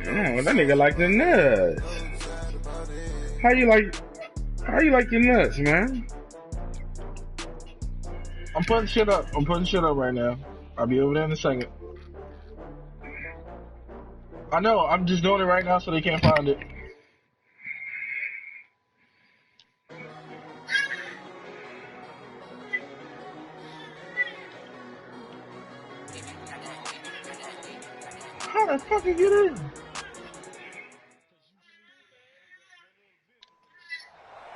Oh, that nigga like the nuts. How you like your nuts, man? I'm putting shit up. I'm putting shit up right now. I'll be over there in a second. I know. I'm just doing it right now so they can't find it. How the fuck you get in?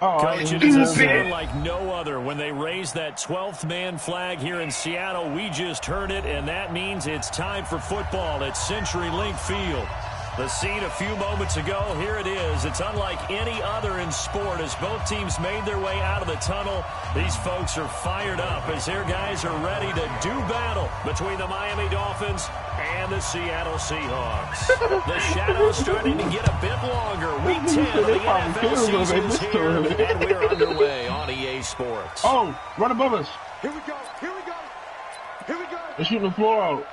Oh, Coach, it is a feeling like no other when they raise that 12th man flag here in Seattle. We just heard it, and that means it's time for football at CenturyLink Field. The scene a few moments ago, here it is. It's unlike any other in sport as both teams made their way out of the tunnel. These folks are fired up as their guys are ready to do battle between the Miami Dolphins and the Seattle Seahawks. The shadow's starting to get a bit longer. Week 10 of the NFL season is here, and we're underway on EA Sports. Oh, right above us. Here we go. Here we go. Here we go. They're shooting the floor out.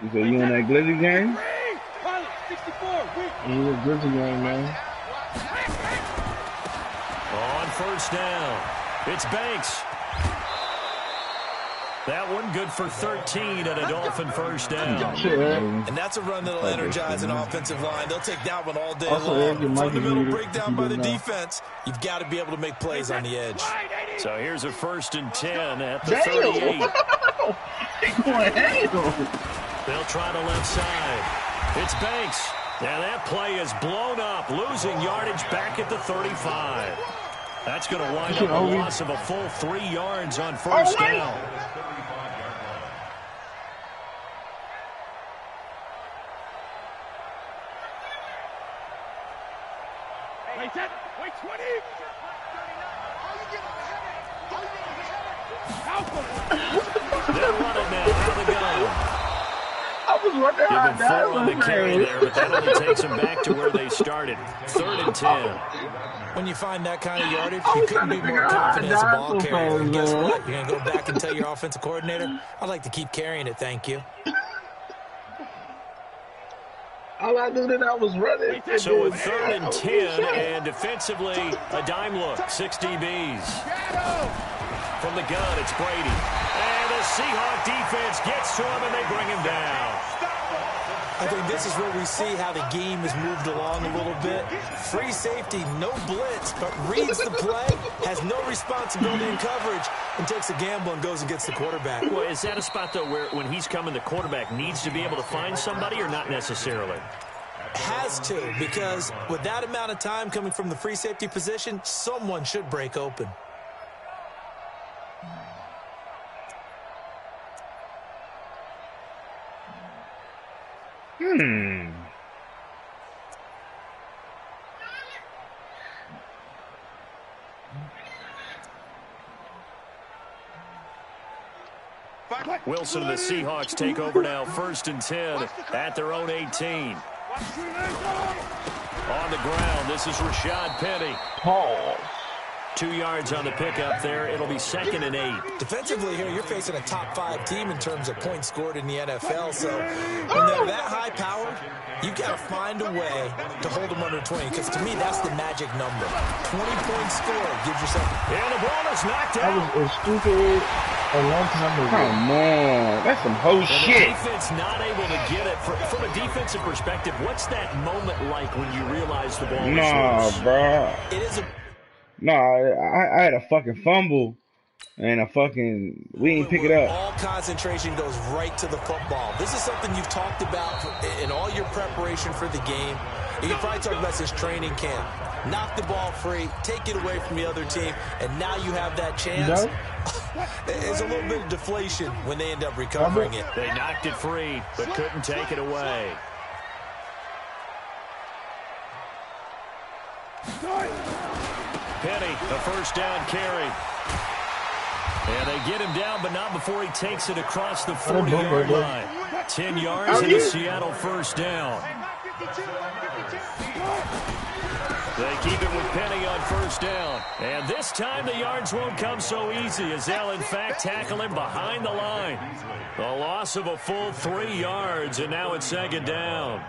You say you on that glizzy game? 64. You a glizzy game, man. On first down, it's Banks. That one good for 13 at a Dolphin first down. And that's a run that'll energize an offensive line. They'll take that one all day long. Fundamental breakdown by the defense. You've got to be able to make plays on the edge. So here's a 1st and 10 at the 38. They'll try to left side. It's Banks. And that play is blown up, losing yardage back at the 35. That's going to wind up a loss of a full 3 yards on first down. Wait, 20. They're running now out of the gun. I was running Give them 4 on the carry there, but that only takes them back to where they started. 3rd and 10. When you find that kind of yardage, you couldn't be more confident as a ball carrier. And guess what? You're going to go back and tell your offensive coordinator, I'd like to keep carrying it, thank you. All I knew that I was running. So a 3rd and 10, and defensively, a dime look. 6 DBs. From the gun, it's Brady. And the Seahawk defense gets to him, and they bring him down. I think this is where we see how the game has moved along a little bit. Free safety, no blitz, but reads the play, has no responsibility in coverage, and takes a gamble and goes and gets the quarterback. Well, is that a spot, though, where when he's coming, the quarterback needs to be able to find somebody or not necessarily? Has to, because with that amount of time coming from the free safety position, someone should break open. Wilson and the Seahawks take over now, 1st and 10 at their own 18. On the ground, this is Rashad Penny. Paul. 2 yards on the pickup there. It'll be 2nd and 8. Defensively here, you're facing a top 5 team in terms of points scored in the NFL. So when they're that high-powered, you've got to find a way to hold them under 20, because to me, that's the magic number. 20 points scored gives yourself... And the ball is knocked out. That was stupid a long time ago. Come on. That's some whole shit. The defense not able to get it. From a defensive perspective, what's that moment like when you realize the ball is loose? Bro. It is a... No, I had a fucking fumble and we didn't pick it up. All concentration goes right to the football. This is something you've talked about in all your preparation for the game. You probably talked about this training camp. Knock the ball free, take it away from the other team, and now you have that chance. There's a little bit of deflation when they end up recovering it. They knocked it free, but couldn't take it away. Penny, a 1st down carry. And they get him down, but not before he takes it across the 40-yard line. 10 yards and a Seattle first down. They keep it with Penny on first down. And this time the yards won't come so easy as they'll, in fact, tackle him behind the line. The loss of a full 3 yards, and now it's second down.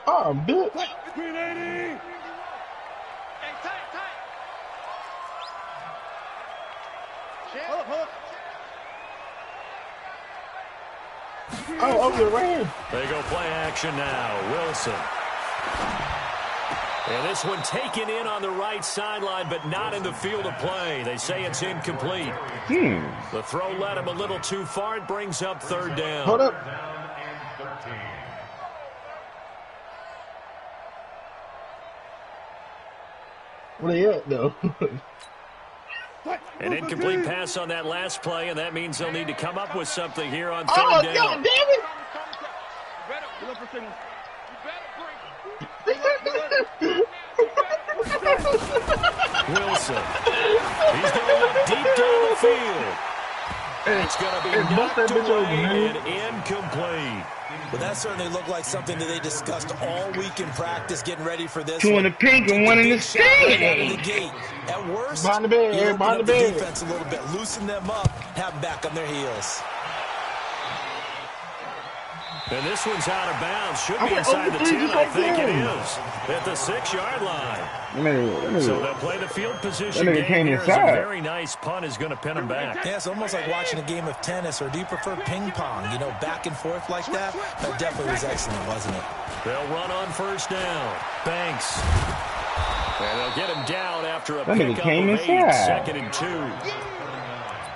Oh, bitch. Oh, over the ran. They go play action now. Wilson. And this one taken in on the right sideline, but not in the field of play. They say it's incomplete. The throw led him a little too far. It brings up third down. Hold up. Where they at, though? An incomplete pass on that last play, and that means they'll need to come up with something here on third Oh, down. God damn it! Wilson. He's going to look deep down the field. It's going to be knocked away and incomplete. Well, that certainly looked like something that they discussed all week in practice, getting ready for this. Two in the pink and one in the the state. gate. At worst, Behind the bed, you open behind up the bed. defense a little bit, loosen them up, have them back on their heels. And this one's out of bounds. Should be inside the 10, I think it is. At the 6-yard line. So they'll play the field position game here as a very nice punt is going to pin them back. Yeah, it's almost like watching a game of tennis, or do you prefer ping pong? You know, back and forth like that? That definitely was excellent, wasn't it? They'll run on first down. Banks. And they'll get him down after a pickup of 8, 2nd and 2.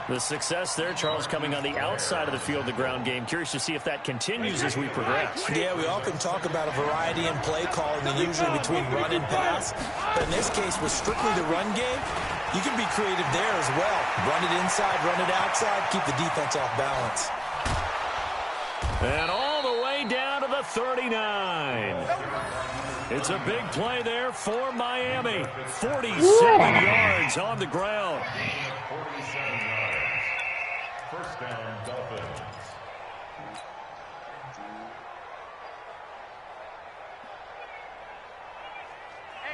The success there, Charles, coming on the outside of the field, the ground game. Curious to see if that continues as we progress. Yeah, we often talk about a variety in play calling, and usually between run and pass. But in this case, with strictly the run game, you can be creative there as well. Run it inside, run it outside, keep the defense off balance. And all the way down to the 39. It's a big play there for Miami. 47 yards on the ground. 47 yards. First down, Dolphins.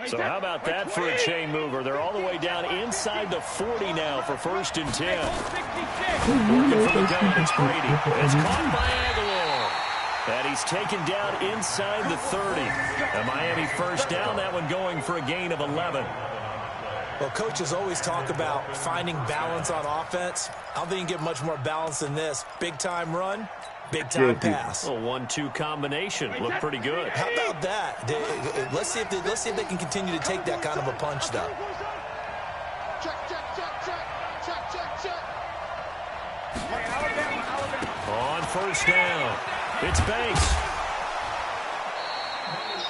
So how about that for a chain mover? They're all the way down inside the 40 now for 1st and 10. Working for the gun, it's Brady. It's caught by Aguilar. And he's taken down inside the 30. A Miami first down, that one going for a gain of 11. Well, coaches always talk about finding balance on offense. I don't think you can get much more balance than this. Big-time run, big-time pass. A 1-2 combination. Looked pretty good. How about that? Let's see if they can continue to take that kind of a punch, though. On first down, it's Banks.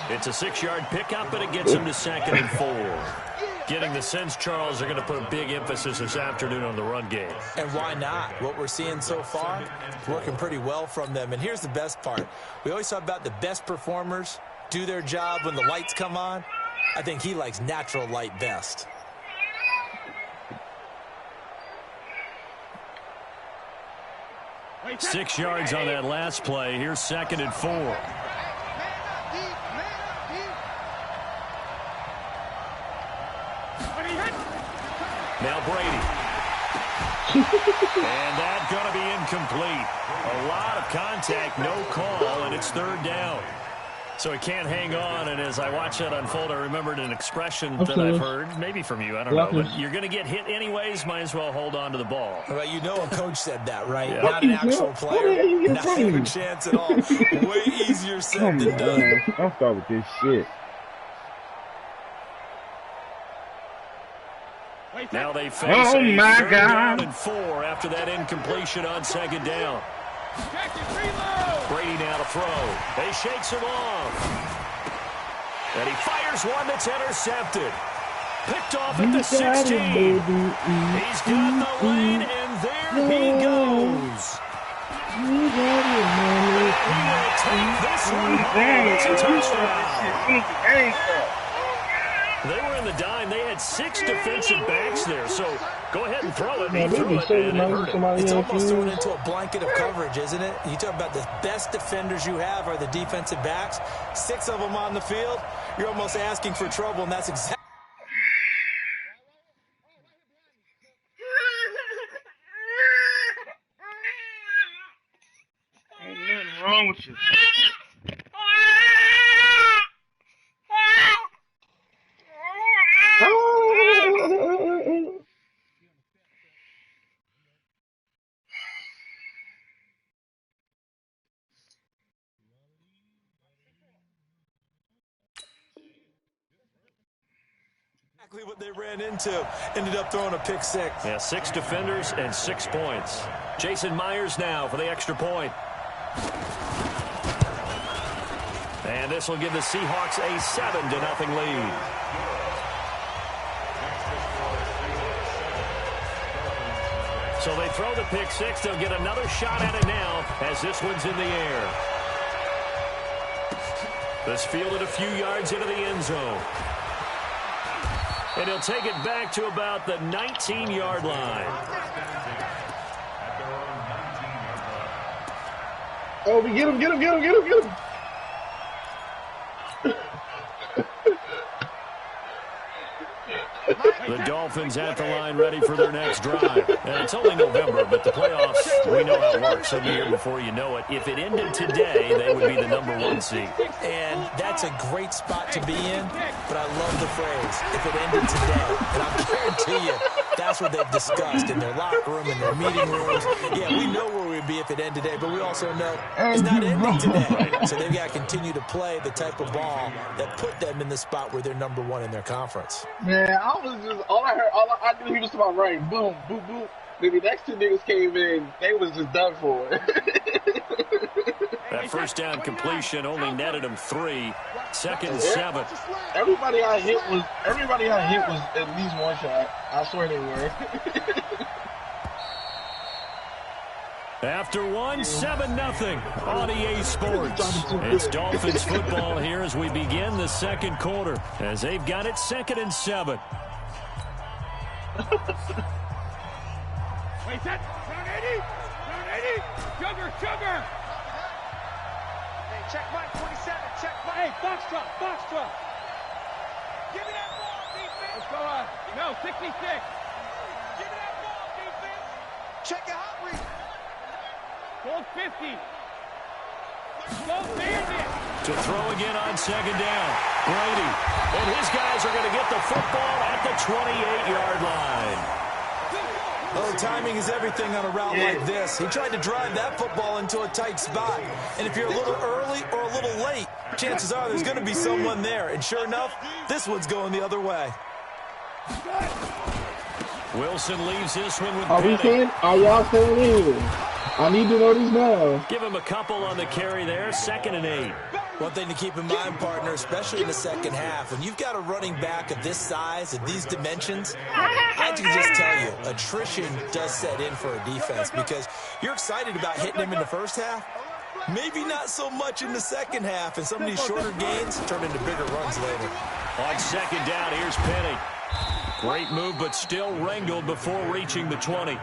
It's a 6-yard pickup, and it gets him to 2nd and 4. Getting the sense, Charles, they're going to put a big emphasis this afternoon on the run game. And why not? What we're seeing so far is working pretty well from them. And here's the best part. We always talk about the best performers do their job when the lights come on. I think he likes natural light best. Six yards on that last play. Here's 2nd and 4. Now Brady. And that's going to be incomplete. A lot of contact, no call, and it's 3rd down. So he can't hang on, and as I watch that unfold, I remembered an expression that I've heard, maybe from you, I don't know, but you're going to get hit anyways, might as well hold on to the ball. Well, you know a coach said that, right? Yeah. Not an actual player, not a chance at all. Way easier said than done. I'll start with this shit. Now they face Oh my 3rd down and 4 after that incompletion on 2nd down. Brady now to throw. He shakes him off. And he fires one that's intercepted. Picked off at the 16. He's got the lead, and there he goes. He will take this one home. It's a touchdown. They were in the dime. They had 6 defensive backs there, so go ahead and throw it. He threw it, and it hurt him. It's almost thrown into a blanket of coverage, isn't it? You talk about the best defenders you have are the defensive backs. 6 of them on the field. You're almost asking for trouble, and that's exactly. Ain't nothing wrong with you. Exactly what they ran into. Ended up throwing a pick 6. Yeah, 6 defenders and 6 points. Jason Myers now for the extra point. And this will give the Seahawks a 7-0 lead. So they throw the pick 6. They'll get another shot at it now as this one's in the air. This fielded a few yards into the end zone. And he'll take it back to about the 19-yard line. Oh, we get him, get him, get him, get him, get him. The Dolphins at the line ready for their next drive. And it's only November, but the playoffs, we know how it works. They'll be here before you know it. If it ended today, they would be the #1 seed. And that's a great spot to be in, but I love the phrase, if it ended today. And I guarantee you, that's what they've discussed in their locker room, in their meeting rooms. Yeah, we know where we'd be if it ended today, but we also know it's not ending today. So they've got to continue to play the type of ball that put them in the spot where they're #1 in their conference. Man, I was just, all I knew he was about right. Boom, boom, boom. Then the next 2 niggas came in, they was just done for. That first down completion only netted him 3. 2nd and 7. Everybody I hit was at least one shot. I swear they were. After 1, 7-0 on EA Sports. It's Dolphins football here as we begin the second quarter, as they've got it 2nd and 7. Wait, set. Down 80. Down 80. Sugar, sugar. Hey, check Mike 27. Check Mike. Hey, box drop, box drop. Give me that ball, defense. Let's go on. No, 66. Give me that ball, defense. Check your hot read. Gold 50. Go bandit. To throw again on 2nd down. Brady. And his guys are going to get the football at the 28-yard line. Oh, timing is everything on a route like this. He tried to drive that football into a tight spot. And if you're a little early or a little late, chances are there's going to be someone there. And sure enough, this one's going the other way. Wilson leaves this one with Are we saying? Are y'all saying it? I need to know these now. Give him a couple on the carry there. 2nd and 8. One thing to keep in mind, partner, especially in the second half, when you've got a running back of this size and these dimensions, I can just tell you, attrition does set in for a defense because you're excited about hitting him in the first half. Maybe not so much in the second half, and some of these shorter gains turn into bigger runs later. On 2nd down, here's Penny. Great move, but still wrangled before reaching the 20.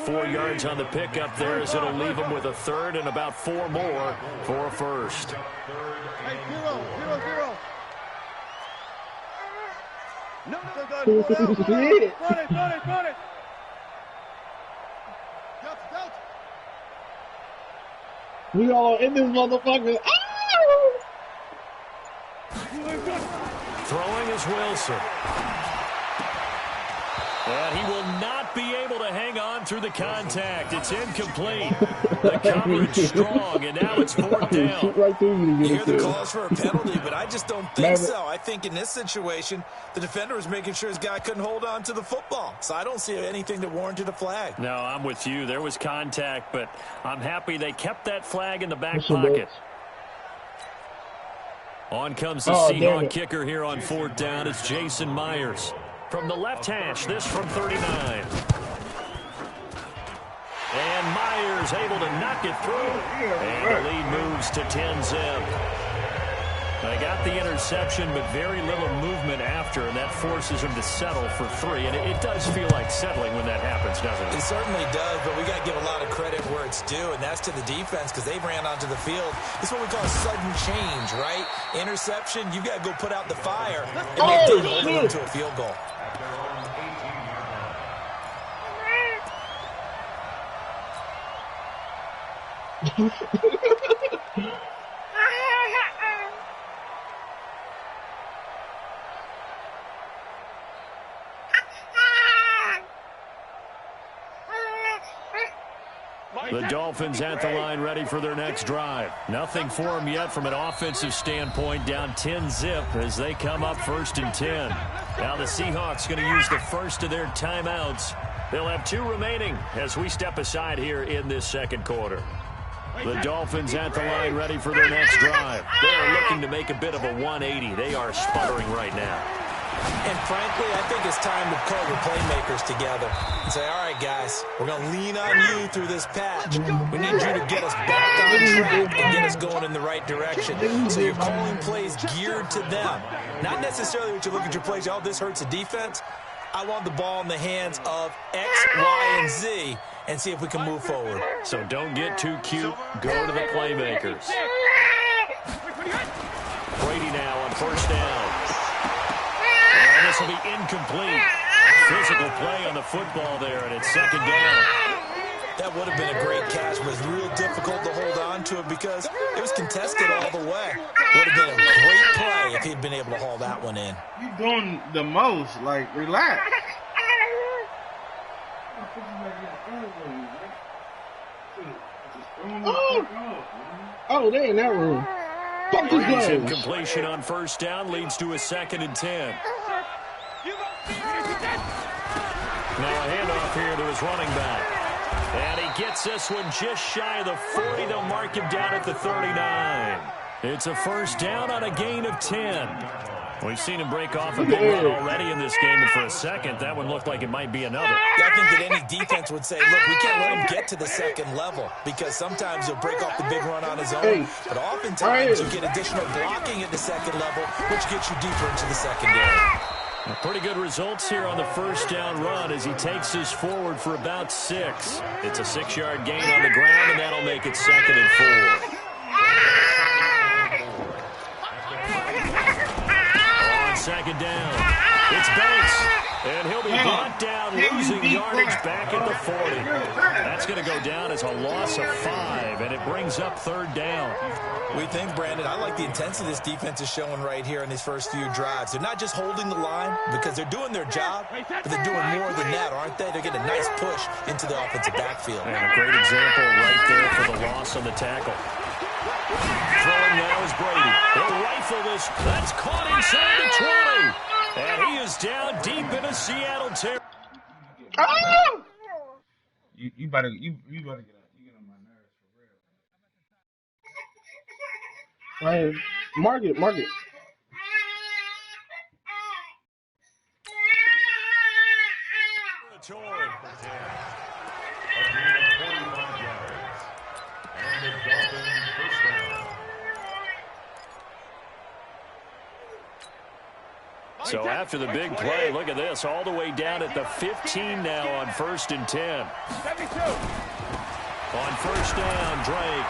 4 yards on the pickup there as it'll leave him with a 3rd and about 4 more for a 1st. Hey, 0, 0, 0. No, Shit. Run it, run it, run it. Delta, Delta. We all in this motherfucker. Throwing is Wilson. And he will not be able to hang on through the contact. It's incomplete. The coverage strong, and now it's 4th down. Right through you to You get hear it the to. calls for a penalty, but I just don't think so. I think in this situation, the defender was making sure his guy couldn't hold on to the football. So I don't see anything that warranted a flag. No, I'm with you. There was contact, but I'm happy they kept that flag in the back pocket. On comes the Seahawk kicker here on 4th down. It's Jason Myers. From the left hash, this from 39. And Myers able to knock it through. And the lead moves to 10-zip. They got the interception, but very little movement after, and that forces them to settle for 3. And it does feel like settling when that happens, doesn't it? It certainly does, but we got to give a lot of credit where it's due, and that's to the defense because they ran onto the field. It's what we call a sudden change, right? Interception, you've got to go put out the fire, and they did hold them to a field goal. The Dolphins at the line ready for their next drive. Nothing for them yet from an offensive standpoint, down 10-zip as they come up 1st and 10. Now the Seahawks going to use the first of their timeouts. They'll have 2 remaining as we step aside here in this second quarter. The Dolphins at the line ready for their next drive. They are looking to make a bit of a 180. They are sputtering right now. And frankly, I think it's time to pull the playmakers together and say, all right, guys, we're going to lean on you through this patch. We need you to get us back on track and get us going in the right direction. So you're calling plays geared to them. Not necessarily what you look at your plays, oh, this hurts the defense. I want the ball in the hands of X, Y, and Z and see if we can move forward. So don't get too cute. Go to the playmakers. Brady now on 1st down. And this will be incomplete. Physical play on the football there, and it's 2nd down. That would have been a great catch, but it was real difficult to hold on to it because it was contested all the way. Would have been a great play if he'd been able to haul that one in. You doing the most, like, relax. Oh, they in that room. Brady's incompletion on 1st down leads to a 2nd and 10. Now a handoff here to his running back. And he gets this one just shy of the 40. They'll mark him down at the 39. It's a 1st down on a gain of 10. We've seen him break off a big run already in this game, and for a second, that one looked like it might be another. Yeah, I think that any defense would say, look, we can't let him get to the 2nd level because sometimes he'll break off the big run on his own, but oftentimes you get additional blocking at the 2nd level, which gets you deeper into the secondary. Pretty good results here on the 1st down run as he takes this forward for about 6. It's a 6-yard gain on the ground, and that'll make it 2nd and 4. On 2nd down, it's Banks, and he'll be brought down, losing yardage back at the 40. That's going to go down as a loss of 5, and it brings up 3rd down. We think, Brandon, I like the intensity this defense is showing right here in these first few drives. They're not just holding the line because they're doing their job, but they're doing more than that, aren't they? They're getting a nice push into the offensive backfield. And a great example right there for the loss on the tackle. Throwing now is Brady. He'll rifle this. That's caught inside the 20. And he is down deep into Seattle territory. Oh! You better get up. You get on my nerves for real. Right. Mark it. So after the big play, look at this, all the way down at the 15 now on 1st and 10. On 1st down, Drake.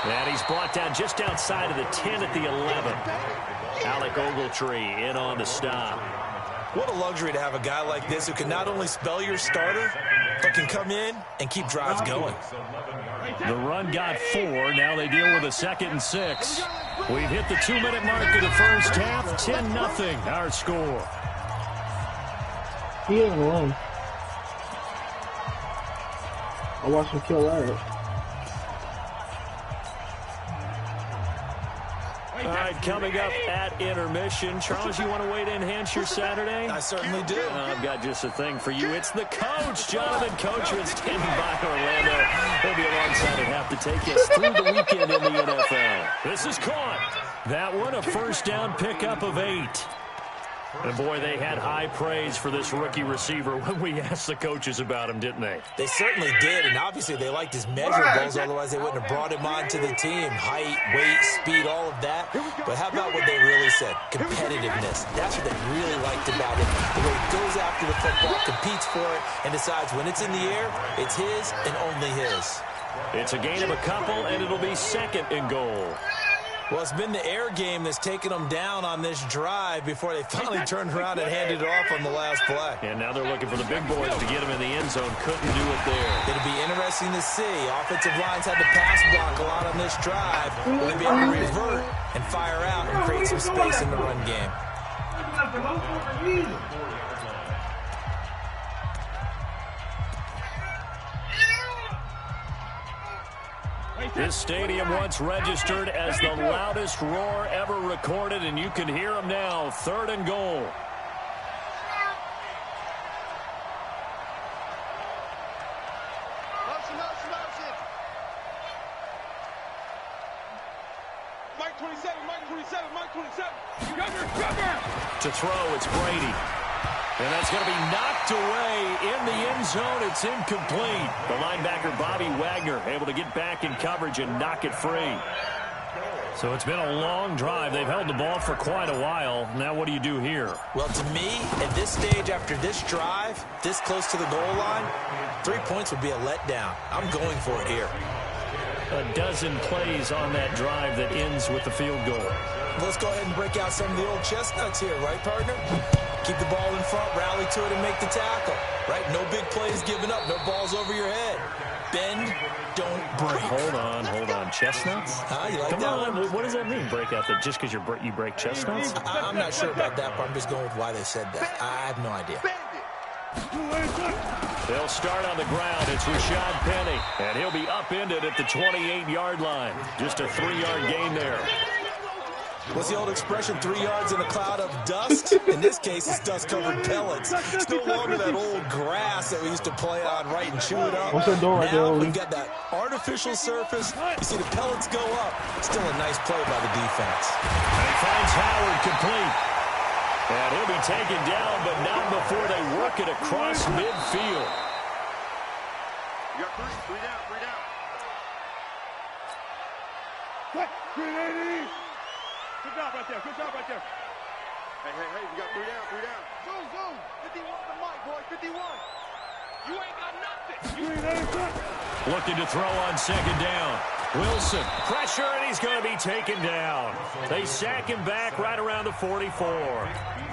And he's brought down just outside of the 10 at the 11. Alec Ogletree in on the stop. What a luxury to have a guy like this who can not only spell your starter, but can come in and keep drives going. The run got 4. Now they deal with a 2nd and 6. We've hit the 2-minute mark of the first half. 10-0 our score. He ain't wrong. I watched him kill Larry. All right, coming up at intermission. Charles, you want to wait to enhance your Saturday? I certainly do. I've got just a thing for you. It's the coach, Jonathan Coachman, standing by Orlando. He'll be alongside and have to take us through the weekend in the NFL. This is caught. That one, a 1st down pickup of 8. And, boy, they had high praise for this rookie receiver when we asked the coaches about him, didn't they? They certainly did, and obviously they liked his measurables, otherwise they wouldn't have brought him onto the team. Height, weight, speed, all of that. But how about what they really said? Competitiveness. That's what they really liked about him. The way he goes after the football, competes for it, and decides when it's in the air, it's his and only his. It's a gain of a couple, and it'll be second and goal. Well, it's been the air game that's taken them down on this drive before they finally turned around and handed it off on the last play. And now they're looking for the big boys to get him in the end zone. Couldn't do it there. It'll be interesting to see. Offensive lines had to pass block a lot on this drive. Will they be able to revert and fire out and create some space in the run game? This stadium once registered as the loudest roar ever recorded, and you can hear them now. Third and goal. Motion. Mike 27. Jumper. To throw, it's Brady. And that's going to be knocked away in the end zone. It's incomplete. The linebacker, Bobby Wagner, able to get back in coverage and knock it free. So it's been a long drive. They've held the ball for quite a while. Now what do you do here? Well, to me, at this stage, after this drive, this close to the goal line, 3 points would be a letdown. I'm going for it here. A dozen plays on that drive that ends with the field goal. Let's go ahead and break out some of the old chestnuts here, right, partner? Keep the ball in front, rally to it, and make the tackle. Right? No big plays given up. No balls over your head. Bend, don't break. Hold on. Chestnuts? You like Come that on. one? What does that mean, break out? Just because you break chestnuts? I'm not sure about that, but I'm just going with why they said that. I have no idea. They'll start on the ground. It's Rashad Penny, and he'll be upended at the 28-yard line. Just a 3-yard gain there. What's the old expression, 3 yards in a cloud of dust? In this case, it's dust-covered pellets. It's no longer that old grass that we used to play on, right, and chew it up. What's that door right there, Now Oli? we've got that artificial surface. You see the pellets go up. Still a nice play by the defense. And he finds Howard complete. And he'll be taken down, but not before they work it across midfield. You got three down. Good job right there. Hey, you got three down. Zoom. 51 the mic, boy, 51. You ain't got nothing. Looking to throw on second down. Wilson, pressure, and he's going to be taken down. They sack him back right around the 44.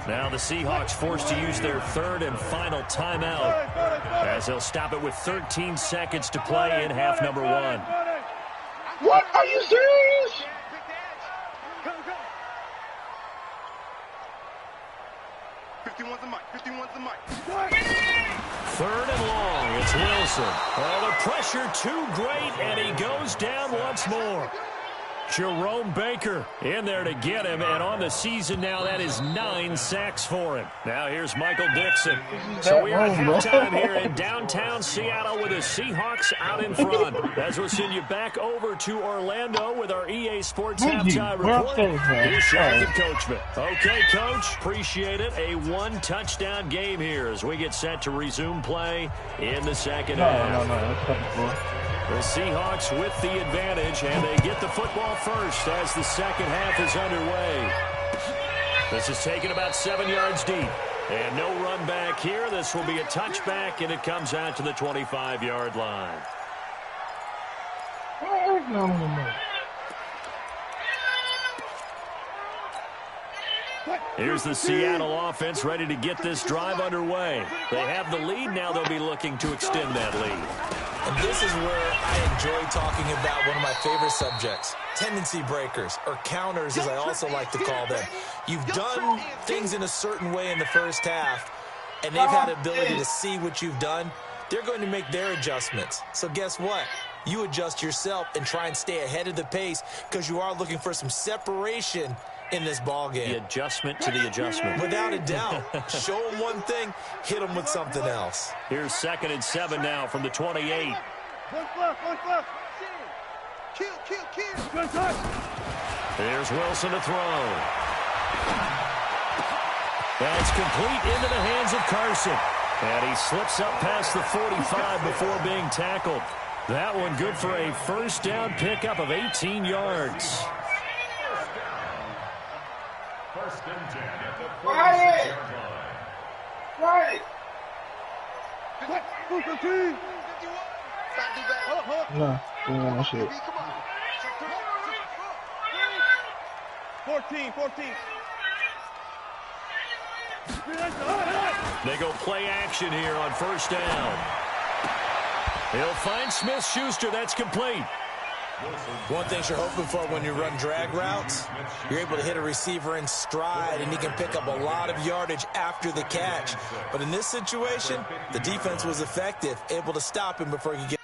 Now the Seahawks forced to use their third and final timeout as they'll stop it with 13 seconds to play in half number 1. What? Are you serious? 51's the mic. Third and long, it's Wilson. Oh, the pressure too great, and he goes down once more. Jerome Baker in there to get him, and on the season now, that is 9 sacks for him. Now here's Michael Dixon. So we are at halftime here in downtown Seattle with the Seahawks out in front. As we'll send you back over to Orlando with our EA Sports halftime report. Here's Jonathan Coachman. Okay, Coach, appreciate it. A one-touchdown game here as we get set to resume play in the second half. No. The Seahawks with the advantage, and they get the football first as the second half is underway. This is taken about 7 yards deep. And no run back here. This will be a touchback, and it comes out to the 25-yard line. Here's the Seattle offense ready to get this drive underway. They have the lead. Now they'll be looking to extend that lead. And this is where I enjoy talking about one of my favorite subjects, tendency breakers, or counters as I also like to call them. You've done things in a certain way in the first half, and they've had the ability to see what you've done. They're going to make their adjustments. So guess what? You adjust yourself and try and stay ahead of the pace because you are looking for some separation in this ball game. The adjustment to the adjustment. Without a doubt. Show them one thing, hit them with something else. Here's 2nd and 7 now from the 28. One left. Kill. There's Wilson to throw. That's complete into the hands of Carson. And he slips up past the 45 before being tackled. That one good for a first down pickup of 18 yards. First and 10 at the 46-yard line. Right. Nah, we don't want that shit. 14. They go play action here on first down. He'll find Smith-Schuster. That's complete. One thing you're hoping for when you run drag routes, you're able to hit a receiver in stride, and he can pick up a lot of yardage after the catch. But in this situation, the defense was effective, able to stop him before he could get.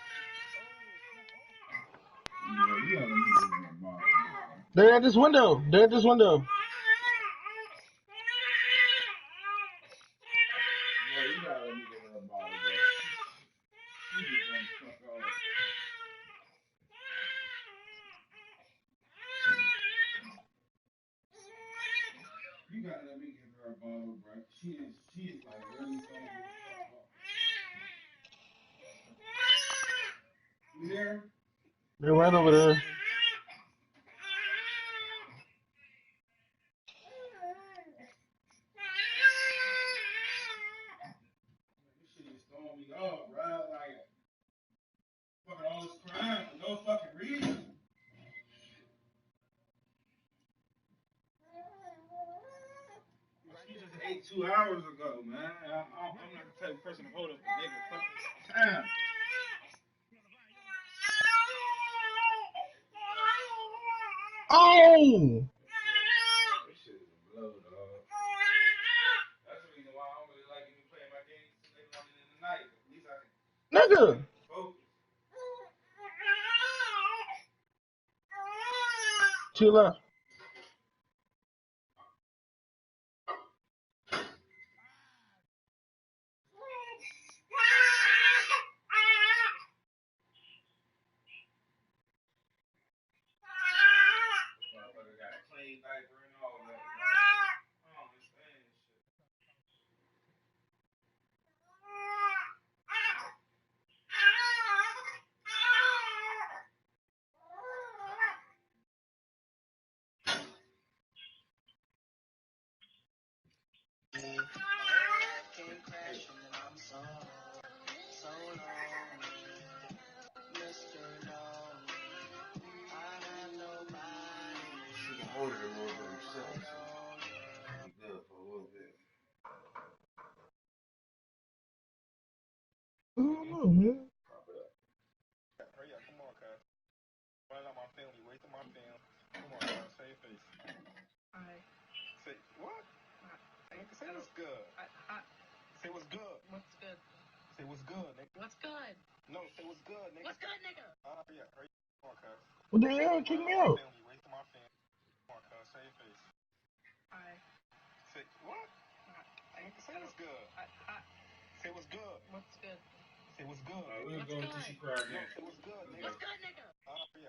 They're at this window. You gotta let me give her a bottle, bro. She is like really so. You there? They're right over there. This shit is throwing me off, bro. Like, fucking all this crime for no fucking reason. She just ate 2 hours ago, man. I'm not the type of person to hold up a nigga fucking time. Oh! This shit is a blow, dog. That's the reason why I don't really like even playing my games late on in the night. At least I can Nigga! focus. To your left. Motherfucker got a clean diaper and all that. I don't understand this shit. You can hold it a little bit yourself. Be good for a little bit. I don't know, man. Prop it up. Hurry up, come on, cuz. Running out my family, wasting my film. Come on, cuz, say your face. Alright. Say, what? Say what's good. Say what's good. What's good? Say what's good, nigga. What's good? No, say what's good, nigga. What's good, nigga? Hurry up, come on, cuz. What the hell? Kick me out. Family, wasting my family. Come on, cuz, say your face. Alright. Say, what? Say what's good. Say what's good. What's good? Say what's good. We're What's going good? to see crowd No, again. say what's good, nigga. What's good, nigga?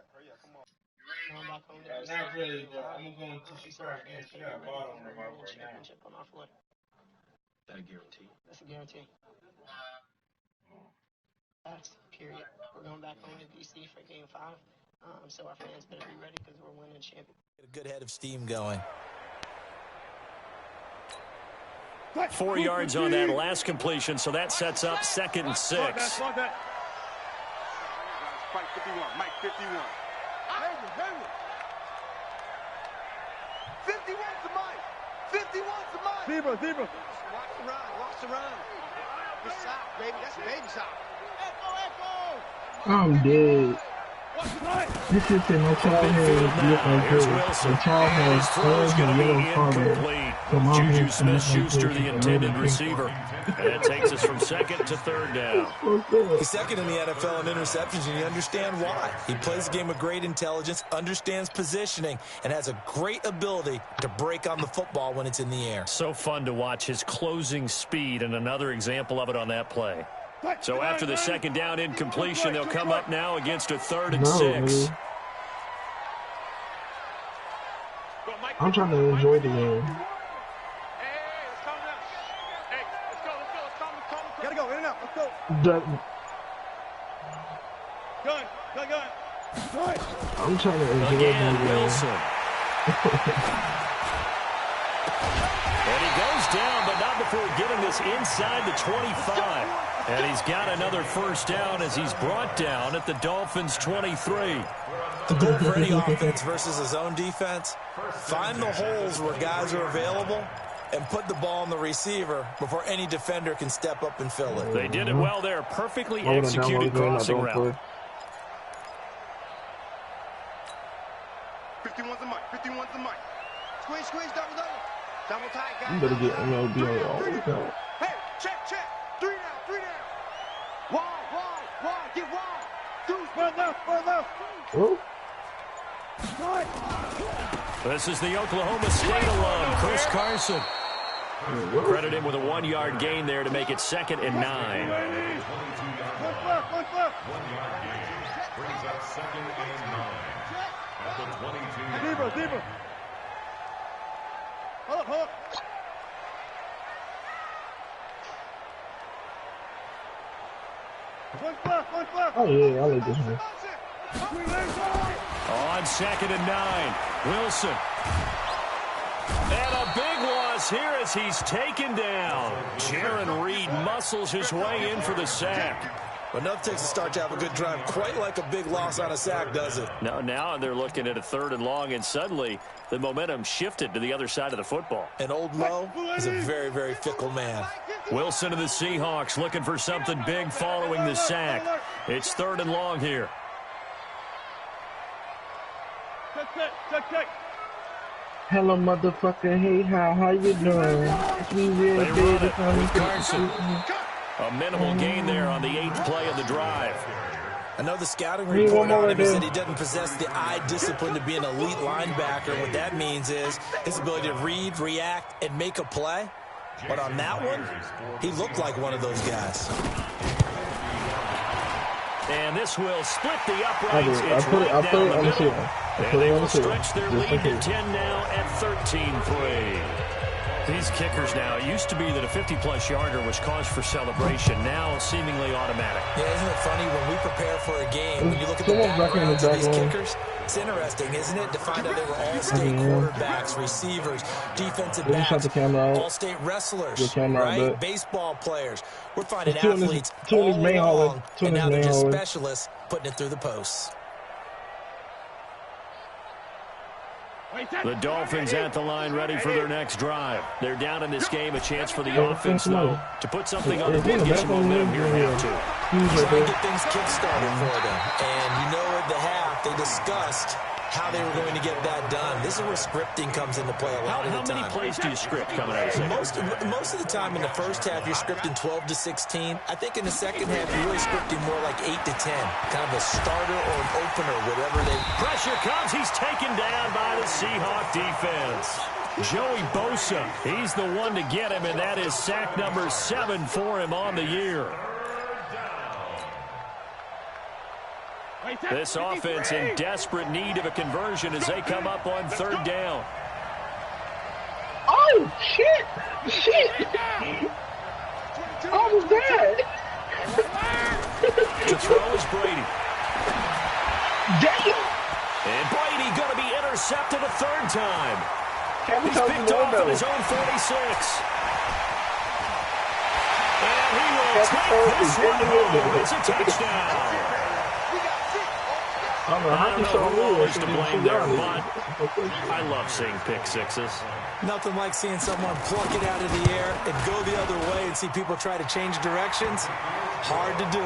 Hurry up, come on. Going back home to Not really, but I'm gonna go into see crowd again. She got a bottle in her mouth right now. championship on our floor. That a guarantee? That's a guarantee. That's period. We're going back home to DC for Game 5. So our fans better be ready because we're winning champion. Get a good head of steam going. 4 yards on that last completion, so that sets up 2nd and 6. Fight 51, Mike 51. 51's the Mike. 51's the Mike. Zebra. Watch the run. Good shot, baby. That's a baby shot. I'm dead. This is in my child Here's Wilson. The child has Throw's going to be yellow card. incomplete. So mom Juju has Smith-Schuster, the intended red receiver. And that takes us from 2nd to 3rd down. He's second in the NFL in interceptions, and you understand why. He plays a game with great intelligence, understands positioning, and has a great ability to break on the football when it's in the air. So fun to watch his closing speed, and another example of it on that play. So after the 2nd down incompletion, they'll come up now against a 3rd and 6. Man. I'm trying to enjoy the game. Gun. I'm trying to enjoy Again, my game. Wilson. And he goes down, but not before getting this inside the 25. And he's got another first down as he's brought down at the Dolphins' 23. The goal for any offense versus a zone defense, find the holes where guys are available and put the ball on the receiver before any defender can step up and fill it. They did it well there. Perfectly executed crossing route. 51's the mic. 51's the mic. Squeeze, double. Double tight, guys. You better get MLB on it all the time. Hey, check. 3 down. Wide. Get wide. Deuce, far left. Oh. This is the Oklahoma State alum, Chris Carson. Credit him with a 1-yard gain there to make it 2nd and 9. Left. 1 yard gain brings up 2nd and 9 at the 22. Deeper. Hold up. Oh yeah, I like this one. On 2nd and 9, Wilson. And a big loss here as he's taken down. Jaron Reed muscles his way in for the sack. But enough takes a start to have a good drive. Quite like a big loss on a sack, does it? No, now they're looking at a 3rd and long, and suddenly the momentum shifted to the other side of the football. And old Mo is a very, very fickle man. Wilson and the Seahawks looking for something big following the sack. It's 3rd and long here. Check. Hello, motherfucker. Hey, how you doing? It's me, real They run baby. it with Carson. A minimal gain there on the 8th play of the drive. I know the scouting report on him is that he doesn't possess the eye discipline to be an elite linebacker. What that means is his ability to read, react, and make a play. But on that one, he looked like one of those guys. And this will split the uprights. I'll put it on the field. And they will stretch their lead to 10 now at 13-3. These kickers now, it used to be that a 50-plus yarder was cause for celebration. Now seemingly automatic. Yeah, isn't it funny when we prepare for a game, when you look at the backgrounds of these kickers, it's interesting, isn't it, to find out they were all-state quarterbacks, receivers, defensive backs, all-state wrestlers, right? Baseball players. We're finding athletes all along, and now they're just specialists putting it through the posts. The Dolphins at the line ready for their next drive. They're down in this game, a chance for the offense, though, to put something on the board, get some momentum here in half 2. Try and get things kick-started for them. And you know at the half, they discussed how they were going to get that done. This is where scripting comes into play a lot of the time. How many plays do you script coming out of the second? Most of the time in the first half, you're scripting 12 to 16. I think in the second half, you're really scripting more like 8 to 10. Kind of a starter or an opener, whatever they... Pressure comes. He's taken down by the Seahawk defense. Joey Bosa, he's the one to get him, and that is sack number 7 for him on the year. This offense in desperate need of a conversion as they come up on 3rd down. Oh, shit! I was dead. To throw is Brady. Damn! And Brady going to be intercepted a 3rd time. He's He's picked off at his own 46. And he will take this one home. It's a touchdown. I don't know who all is to blame there, but I love seeing pick sixes. Nothing like seeing someone pluck it out of the air and go the other way and see people try to change directions. Hard to do.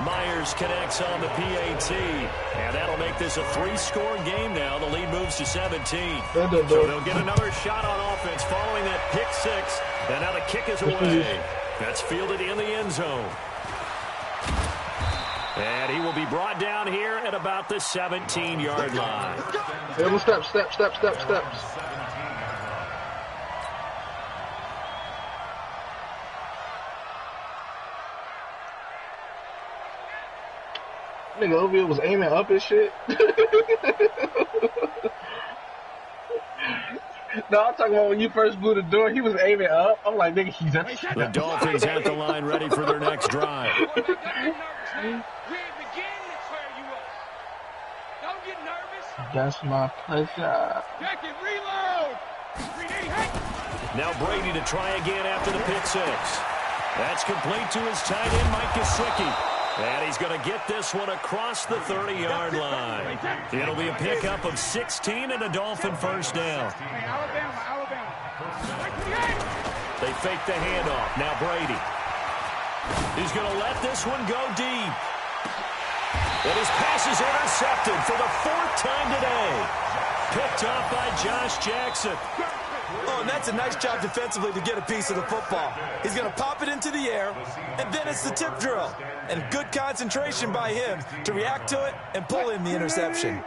Myers connects on the PAT, and that'll make this a 3-score game now. The lead moves to 17. So they'll get another shot on offense following that pick 6, and now the kick is away. That's fielded in the end zone. And he will be brought down here at about the 17-yard line. Steps. Nigga over here was aiming up and shit. No, I'm talking about when you first blew the door, he was aiming up. I'm like, nigga, he's at The Dolphins at the line ready for their next drive. We ain't beginning to tear you up. Don't get nervous. That's my pleasure. Check it, reload. Now Brady to try again after the pick six. That's complete to his tight end, Mike Gesicki. And he's going to get this one across the 30-yard line. It'll be a pickup of 16 and a Dolphin first down. Hey, Alabama. They fake the handoff. Now Brady. He's going to let this one go deep. And his pass is intercepted for the 4th time today. Picked off by Josh Jackson. Oh, and that's a nice job defensively to get a piece of the football. He's going to pop it into the air, and then it's the tip drill. And good concentration by him to react to it and pull in the interception.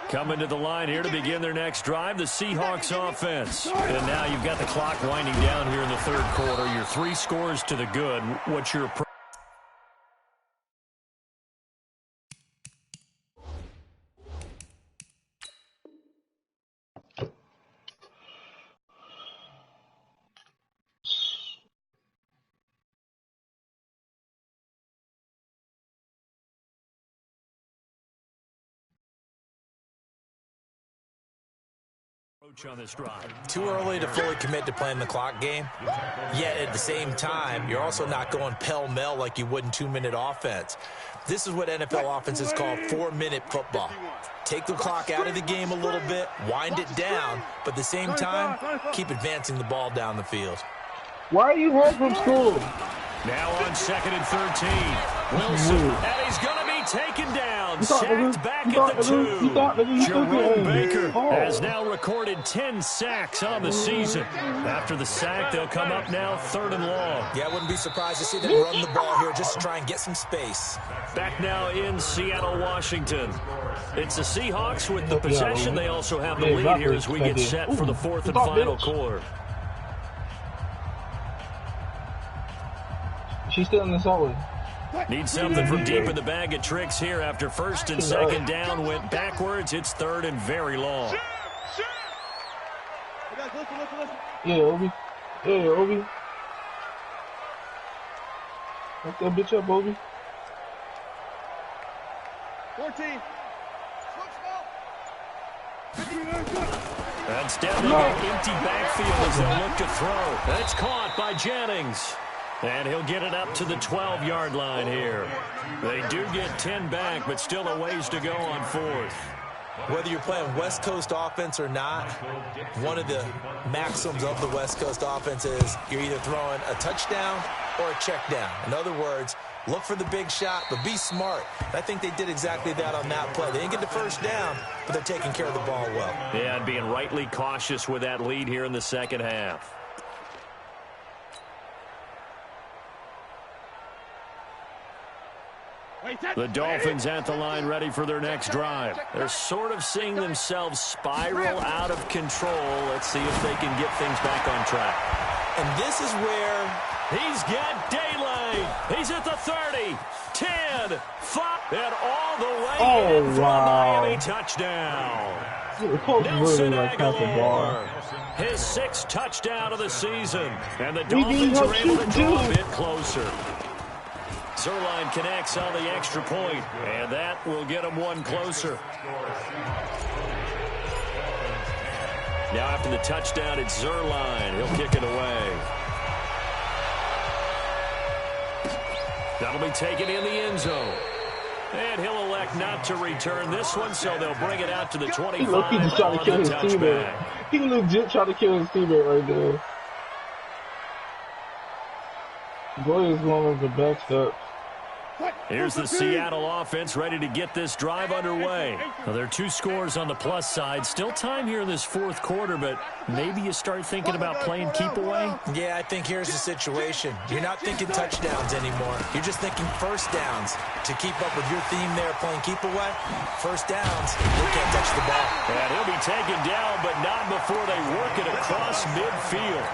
Coming to the line here to begin their next drive, the Seahawks offense. And now you've got the clock winding down here in the third quarter. Your 3 scores to the good. What's your approach? On this drive. Too early to fully commit to playing the clock game. Yet at the same time, you're also not going pell-mell like you would in 2-minute offense. This is what NFL offenses call 4-minute football. Take the clock out of the game a little bit, wind it down, but at the same time, keep advancing the ball down the field. Why are you home from school? Now on 2nd and 13. Wilson, and he's going to be taken down. Sacked back at the 2. Jerome Baker has now recorded 10 sacks on the season. After the sack, they'll come up now 3rd and long. Yeah, I wouldn't be surprised to see them run the ball here just to try and get some space. Back now in Seattle, Washington. It's the Seahawks with the possession. They also have the lead here as we get set for the 4th and final quarter. She's still in the hallway. Need something from deep in the bag of tricks here after 1st and 2nd down went backwards. It's 3rd and very long. Yeah, Obi. Yeah, Obi. Lock that bitch up, Obi. 14. That's down to the empty backfield as they look to throw. That's caught by Jennings. And he'll get it up to the 12-yard line here. They do get 10 back, but still a ways to go on 4th. Whether you're playing West Coast offense or not, one of the maxims of the West Coast offense is you're either throwing a touchdown or a check down. In other words, look for the big shot, but be smart. I think they did exactly that on that play. They didn't get the first down, but they're taking care of the ball well. Yeah, and being rightly cautious with that lead here in the second half. The Dolphins at the line ready for their next drive. They're sort of seeing themselves spiral out of control. Let's see if they can get things back on track. And this is where he's got daylight. He's at the 30, 10, 5, and all the way in for a Miami touchdown. Nelson Aguilar, his 6th touchdown of the season. And the Dolphins are able to draw a bit closer. Zerline connects on the extra point, and that will get him one closer. Now after the touchdown, it's Zerline. He'll kick it away. That'll be taken in the end zone. And he'll elect not to return this one, so they'll bring it out to the 25 He just trying to kill his teammate. He legit tried to kill his teammate right there. Boy is going over the backstep. Here's the Seattle offense ready to get this drive underway. Well, there are 2 scores on the plus side. Still time here in this 4th quarter, but maybe you start thinking about playing keep away? Yeah, I think here's the situation. You're not thinking touchdowns anymore. You're just thinking first downs. To keep up with your theme there, playing keep away, first downs, they can't touch the ball. And he'll be taken down, but not before they work it across midfield.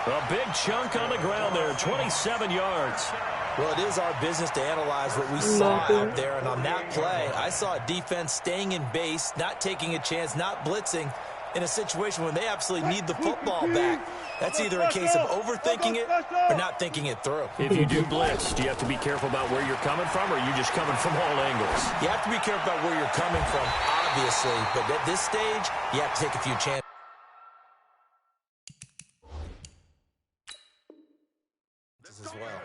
A big chunk on the ground there, 27 yards. Well, it is our business to analyze what we saw out there. And on that play, I saw a defense staying in base, not taking a chance, not blitzing, in a situation when they absolutely need the football back. That's either a case of overthinking it or not thinking it through. If you do blitz, do you have to be careful about where you're coming from, or are you just coming from all angles? You have to be careful about where you're coming from, obviously, but at this stage, you have to take a few chances as well.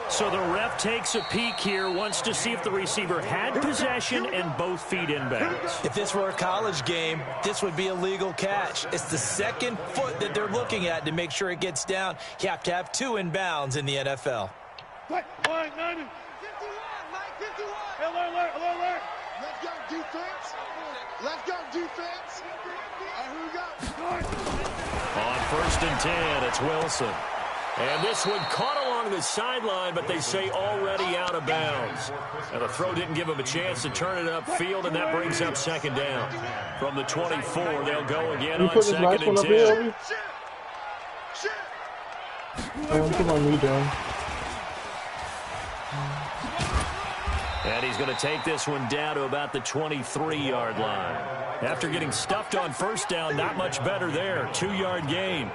So the ref takes a peek here, wants to see if the receiver had possession and both feet inbounds. If this were a college game, this would be a legal catch. It's the second foot that they're looking at to make sure it gets down. You have to have 2 inbounds in the NFL. 51, 90. 51, Mike, 51. Alert. Let's go defense. Let's go defense. Here we go. On 1st and 10, it's Wilson. And this one caught along the sideline, but they say already out of bounds. And the throw didn't give him a chance to turn it upfield, and that brings up 2nd down. From the 24, they'll go again on 2nd and 10. Come on, me down. And he's going to take this one down to about the 23-yard line. After getting stuffed on 1st down, not much better there. 2-yard gain.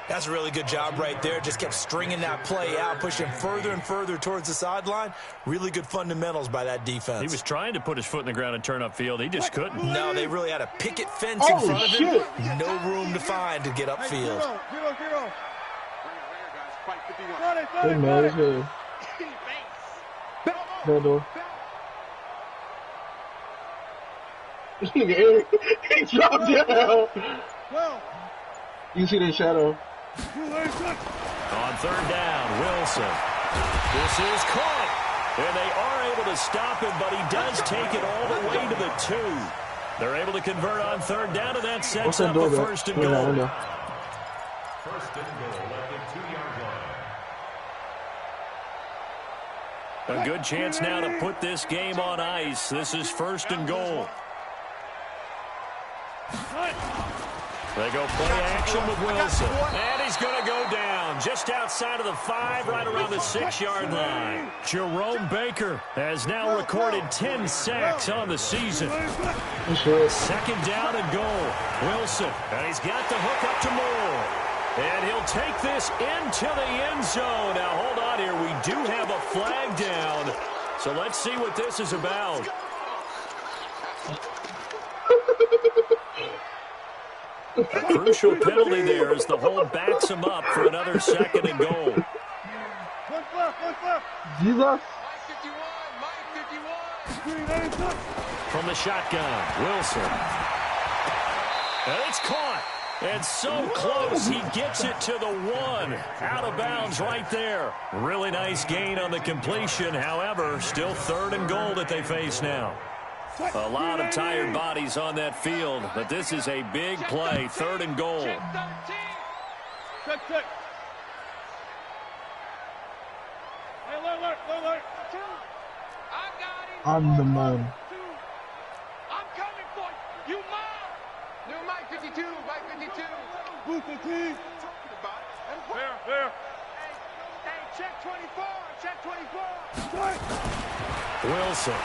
That's a really good job right there. Just kept stringing that play out, pushing further and further towards the sideline. Really good fundamentals by that defense. He was trying to put his foot in the ground and turn upfield. He just couldn't. No, they really had a picket fence in front of him. No room to find to get upfield. Good man, Bad This nigga Eric, he dropped down. You see that shadow? On 3rd down, Wilson. This is caught. And they are able to stop him, but he does take it all the way to the 2. They're able to convert on 3rd down, and that sets up a 1st and goal. 1st and goal at the 2-yard line. A good chance now to put this game on ice. This is 1st and goal. They go play action with Wilson. And he's going to go down just outside of the 5, right around the 6-yard line. Jerome Baker has now recorded 10 sacks on the season. 2nd down and goal. Wilson, and he's got the hook up to Moore. And he'll take this into the end zone. Now, hold on here. We do have a flag down. So let's see what this is about. A crucial penalty there as the hold backs him up for another 2nd and goal. Jesus. From the shotgun, Wilson. And it's caught. And so close, he gets it to the 1. Out of bounds right there. Really nice gain on the completion. However, still 3rd and goal that they face now. A lot of tired bodies on that field, but this is a big play. 3rd and goal. I'm the man. I'm coming for you. You mom. New Mike 52. Mike 52. Booth 15. Fair. Hey, check 24. Check 24. Wilson.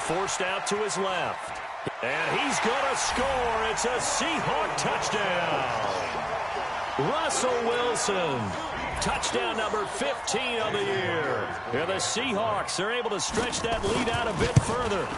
Forced out to his left. And he's going to score. It's a Seahawk touchdown. Russell Wilson. Touchdown number 15 of the year. And the Seahawks are able to stretch that lead out a bit further.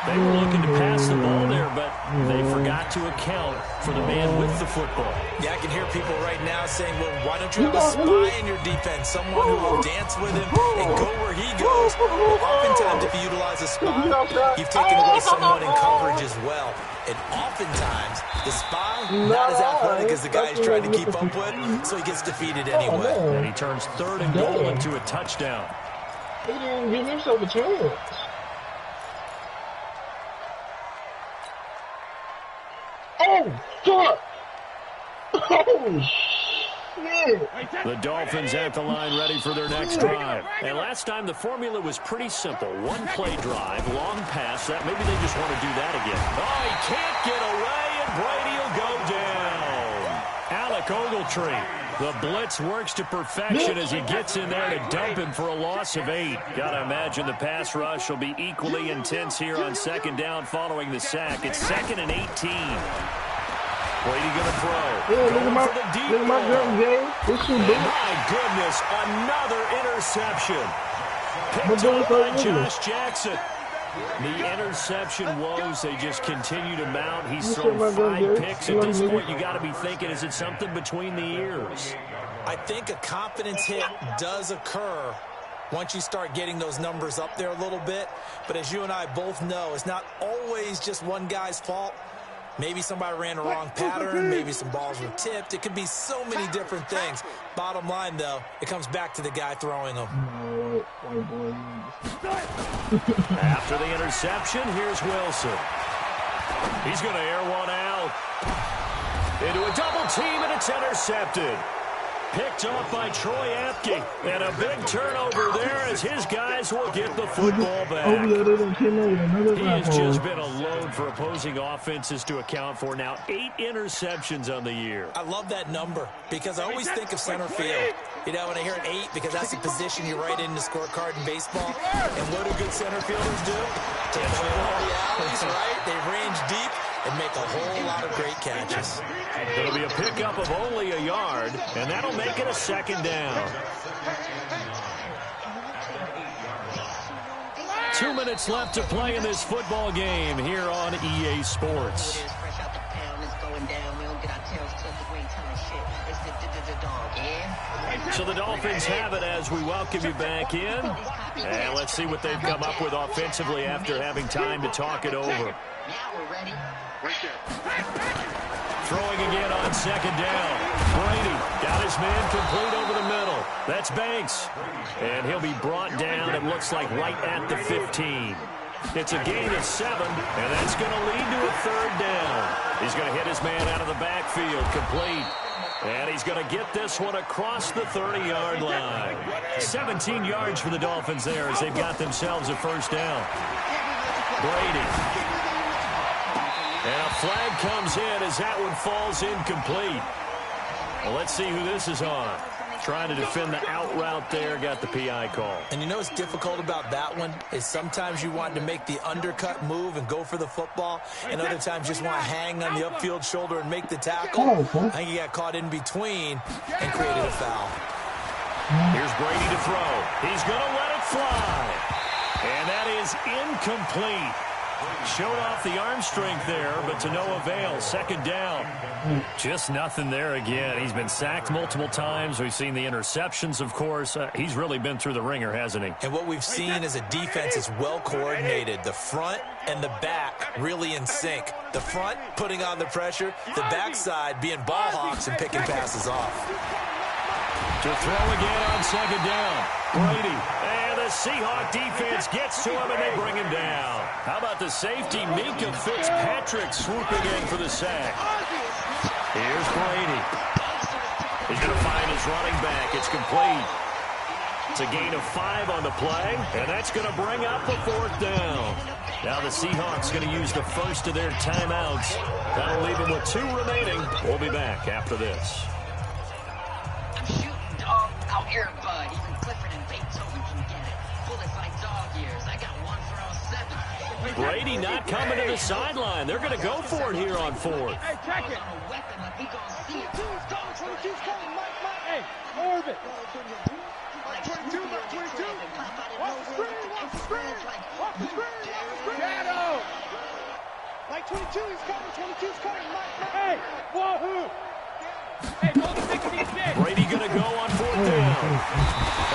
They were looking to pass the ball there, but they forgot to account for the man with the football. Yeah, I can hear people right now saying, well, why don't you have a spy in your defense, someone who will dance with him and go where he goes? Well, oftentimes, if you utilize a spy, you've taken away someone in coverage as well. And oftentimes, the spy, not as athletic as the guy he's trying to keep up with, so he gets defeated anyway. And he turns 3rd and goal into a touchdown. He didn't give himself a chance. Oh, fuck! Oh, shit! The Dolphins at the line ready for their next drive. And last time the formula was pretty simple. One play drive, long pass. That maybe they just want to do that again. Oh, he can't get away, and Brady will go down. Alec Ogletree The blitz works to perfection as he gets in there to dump him for a loss of 8. Gotta imagine the pass rush will be equally intense here on second down following the sack. It's 2nd and 18. Brady gonna throw. Yeah, Going for the deep ball. My goodness, another interception. Picked up by Josh Jackson. The interception woes, they just continue to mount. He's thrown 5 picks. At this point, you got to be thinking, is it something between the ears? I think a confidence hit does occur once you start getting those numbers up there a little bit. But as you and I both know, it's not always just one guy's fault. Maybe somebody ran the wrong pattern. Maybe some balls were tipped. It could be so many different things. Bottom line, though, it comes back to the guy throwing them. After the interception, here's Wilson. He's going to air one out. Into a double team, and it's intercepted. Picked off by Troy Apke. And a big turnover there as his guys will get the football back. He has just been a load for opposing offenses to account for. Now 8 interceptions on the year. I love that number because I always think of center field. You know, when I hear 8, because that's the position you write in the scorecard in baseball. And what do good center fielders do? They play all the alleys, right? They range deep and make a whole lot of great catches. It'll be a pickup of only a yard, and that'll make it a 2nd down. 2 minutes left to play in this football game here on EA Sports. So the Dolphins have it as we welcome you back in. And let's see what they've come up with offensively after having time to talk it over. Now we're ready. Throwing again on 2nd down. Brady got his man complete over the middle. That's Banks. And he'll be brought down, it looks like, right at the 15. It's a gain of 7, and that's going to lead to a 3rd down. He's going to hit his man out of the backfield, complete. And he's going to get this one across the 30-yard line. 17 yards for the Dolphins there as they've got themselves a 1st down. Brady. And a flag comes in as that one falls incomplete. Well, let's see who this is on. Trying to defend the out route there, got the PI call. And you know what's difficult about that one is sometimes you want to make the undercut move and go for the football, and other times you just want to hang on the upfield shoulder and make the tackle. I think he got caught in between and created a foul. Here's Brady to throw. He's going to let it fly. And that is incomplete. Showed off the arm strength there, but to no avail. 2nd down. Just nothing there again. He's been sacked multiple times. We've seen the interceptions, of course. He's really been through the ringer, hasn't he? And what we've seen is a defense that's well coordinated. The front and the back really in sync. The front putting on the pressure. The backside being ball hawks and picking passes off. To throw again on 2nd down. Brady. And the Seahawk defense gets to him, and they bring him down. How about the safety, Minka Fitzpatrick, swooping in for the sack. Here's Brady. He's going to find his running back. It's complete. It's a gain of 5 on the play, and that's going to bring up the 4th down. Now the Seahawks going to use the first of their timeouts. That'll leave them with 2 remaining. We'll be back after this. I'm shooting dog out here, bud. Even Clifford and Beethoven can get it. Bullets like dog ears. I got one for all 7. Brady not coming to the sideline. They're going to go for it here on 4th. Hey, check it. Hey, Orbit. 22, 22. Watch the screen, watch the screen. Watch the screen, watch the screen. Shadow. Like 22, he's coming. 22's coming. Hey, wahoo. Hey, hold the 16. Brady going to go on 4th down.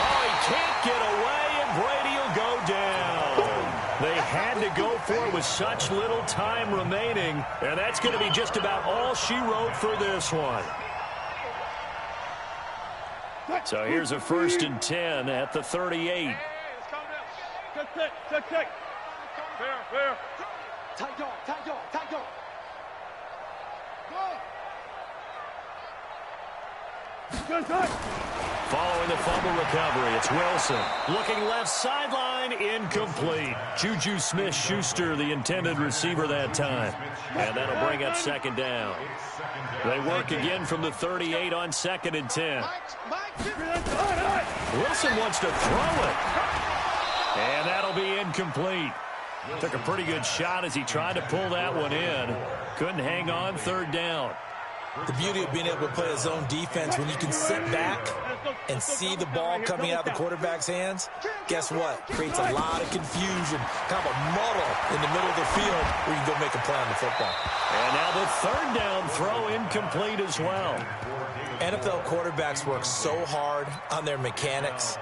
Oh, he can't get away, and Brady will go down. They had to go for it with such little time remaining, and that's going to be just about all she wrote for this one. So here's a 1st and 10 at the 38. Hey, let's calm down. Check. Fair. Tight dog. Go. Good. Following the fumble recovery, it's Wilson. Looking left sideline, incomplete. Juju Smith-Schuster, the intended receiver that time. And that'll bring up second down. They work again from the 38 on 2nd and 10. Wilson wants to throw it. And that'll be incomplete. Took a pretty good shot as he tried to pull that one in. Couldn't hang on, 3rd down. The beauty of being able to play a zone defense, when you can sit back and see the ball coming out of the quarterback's hands, guess what? Creates a lot of confusion, kind of a muddle in the middle of the field where you can go make a play on the football. And now the 3rd down throw incomplete as well. NFL quarterbacks work so hard on their mechanics,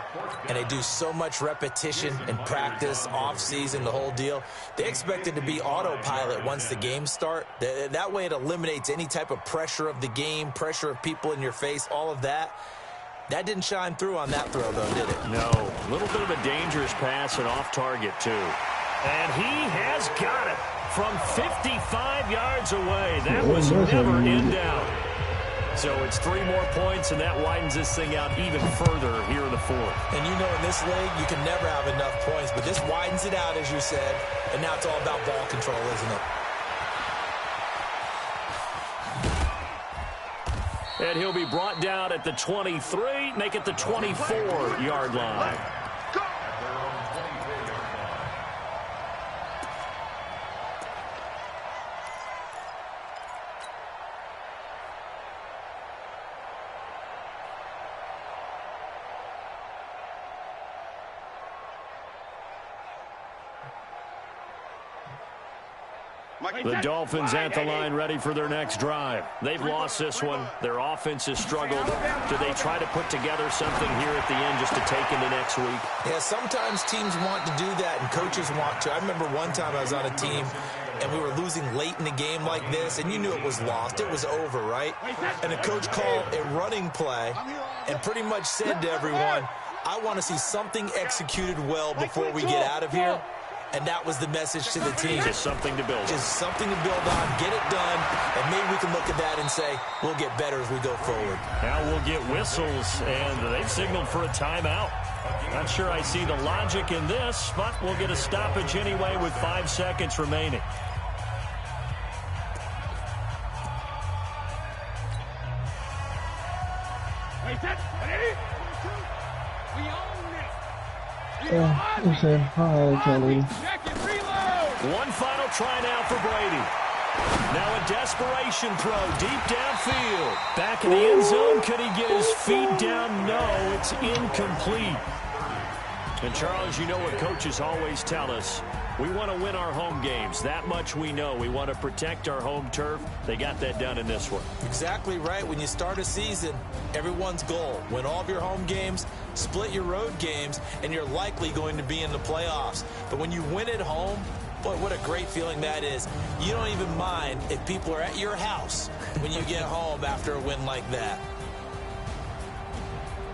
and they do so much repetition and practice, off-season, the whole deal. They expect it to be autopilot once the games start. That way it eliminates any type of pressure of the game, pressure of people in your face, all of that. That didn't shine through on that throw, though, did it? No. A little bit of a dangerous pass and off target, too. And he has got it from 55 yards away. That was never in doubt. So it's 3 more points, and that widens this thing out even further here in the 4th. And you know, in this league, you can never have enough points, but this widens it out, as you said, and now it's all about ball control, isn't it? And he'll be brought down at the 23, make it the 24-yard line. The Dolphins at the line ready for their next drive. They've lost this one. Their offense has struggled. Do they try to put together something here at the end just to take into next week? Yeah, sometimes teams want to do that and coaches want to. I remember one time I was on a team and we were losing late in the game like this, and you knew it was lost. It was over, right? And the coach called a running play and pretty much said to everyone, I want to see something executed well before we get out of here. And that was the message to the team. Just something to build on. Just something to build on, get it done, and maybe we can look at that and say, we'll get better as we go forward. Now we'll get whistles, and they've signaled for a timeout. Not sure I see the logic in this, but we'll get a stoppage anyway with 5 seconds remaining. Hi, Kelly. One final try now for Brady. Now a desperation throw deep downfield. Back in the end zone. Could he get his feet down? No, it's incomplete. And, Charles, you know what coaches always tell us. We want to win our home games. That much we know. We want to protect our home turf. They got that done in this one. Exactly right. When you start a season, everyone's goal, win all of your home games, split your road games, and you're likely going to be in the playoffs. But when you win at home, boy, what a great feeling that is. You don't even mind if people are at your house when you get home after a win like that.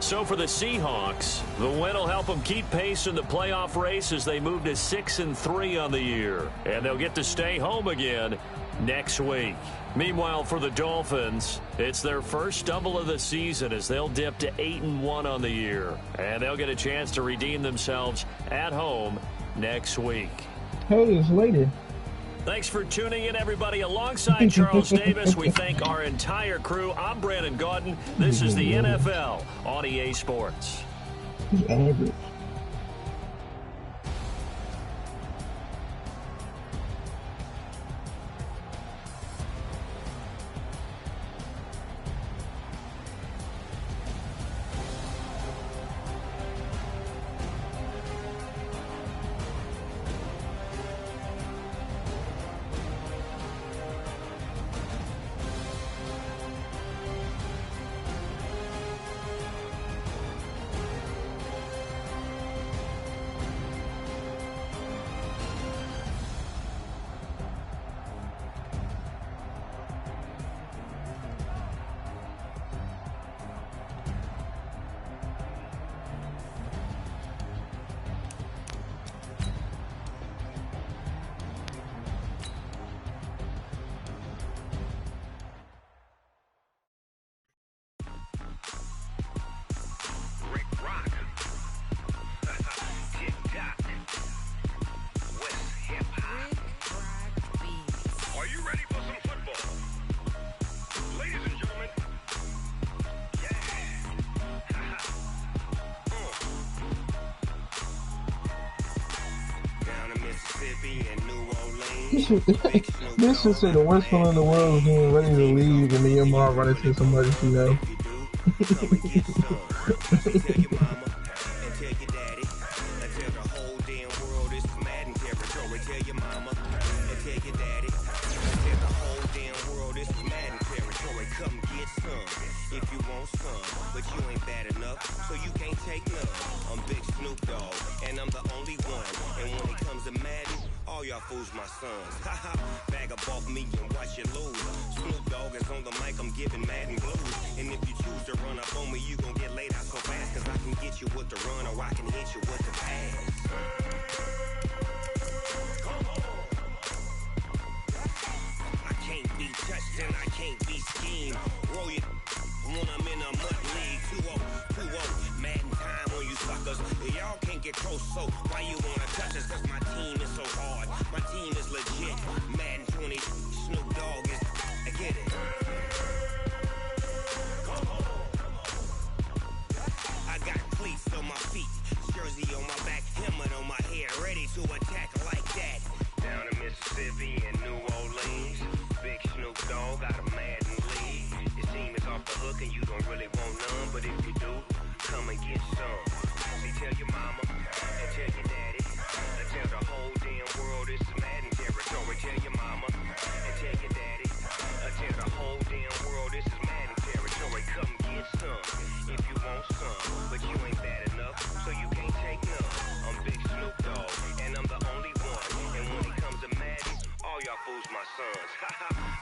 So for the Seahawks, the win will help them keep pace in the playoff race as they move to 6-3 on the year. And they'll get to stay home again next week. Meanwhile, for the Dolphins, it's their first stumble of the season as they'll dip to 8-1 on the year. And they'll get a chance to redeem themselves at home next week. Hey, it's later. Thanks for tuning in, everybody. Alongside Charles Davis, we thank our entire crew. I'm Brandon Gaudin. This is the NFL on EA Sports. He's average. This should say the worst feeling in the world is being ready to leave and then your mom running to somebody you know. If you want some, but you ain't bad enough, so you can't take none. I'm Big Snoop Dogg, and I'm the only one. And when it comes to Madden, all y'all fools my sons. Haha, bag up off me and watch you lose. Snoop Dogg is on the mic, I'm giving Madden blues. And if you choose to run up on me, you gon' get laid out so fast. Cause I can get you with the run or I can hit you with the pass. I can't be touched and I can't be schemed. Roll you when I'm in a mud league. 2-0, 2-0, Madden time on you suckers. Y'all can't get close, so why you wanna touch us? Cause my team is so hard, my team is legit. Madden 20, Snoop Dogg is, I get it. I got cleats on my feet, jersey on my back, helmet on my head, ready to attack like that. Down in Mississippi and New Orleans, Big Snoop Dogg got a Madden league. Your team is off the hook and you don't really want none, but if you do, come and get some. See, tell your mama and tell your daddy, and tell the whole damn world it's Madden territory. Tell your mama and tell your daddy, and tell the whole damn world this is Madden territory. Come get some if you want some, but you ain't bad enough, so you can't take none. I'm Big Snoop Dogg, and I'm the only one. And when it comes to Madden, all y'all fools my sons.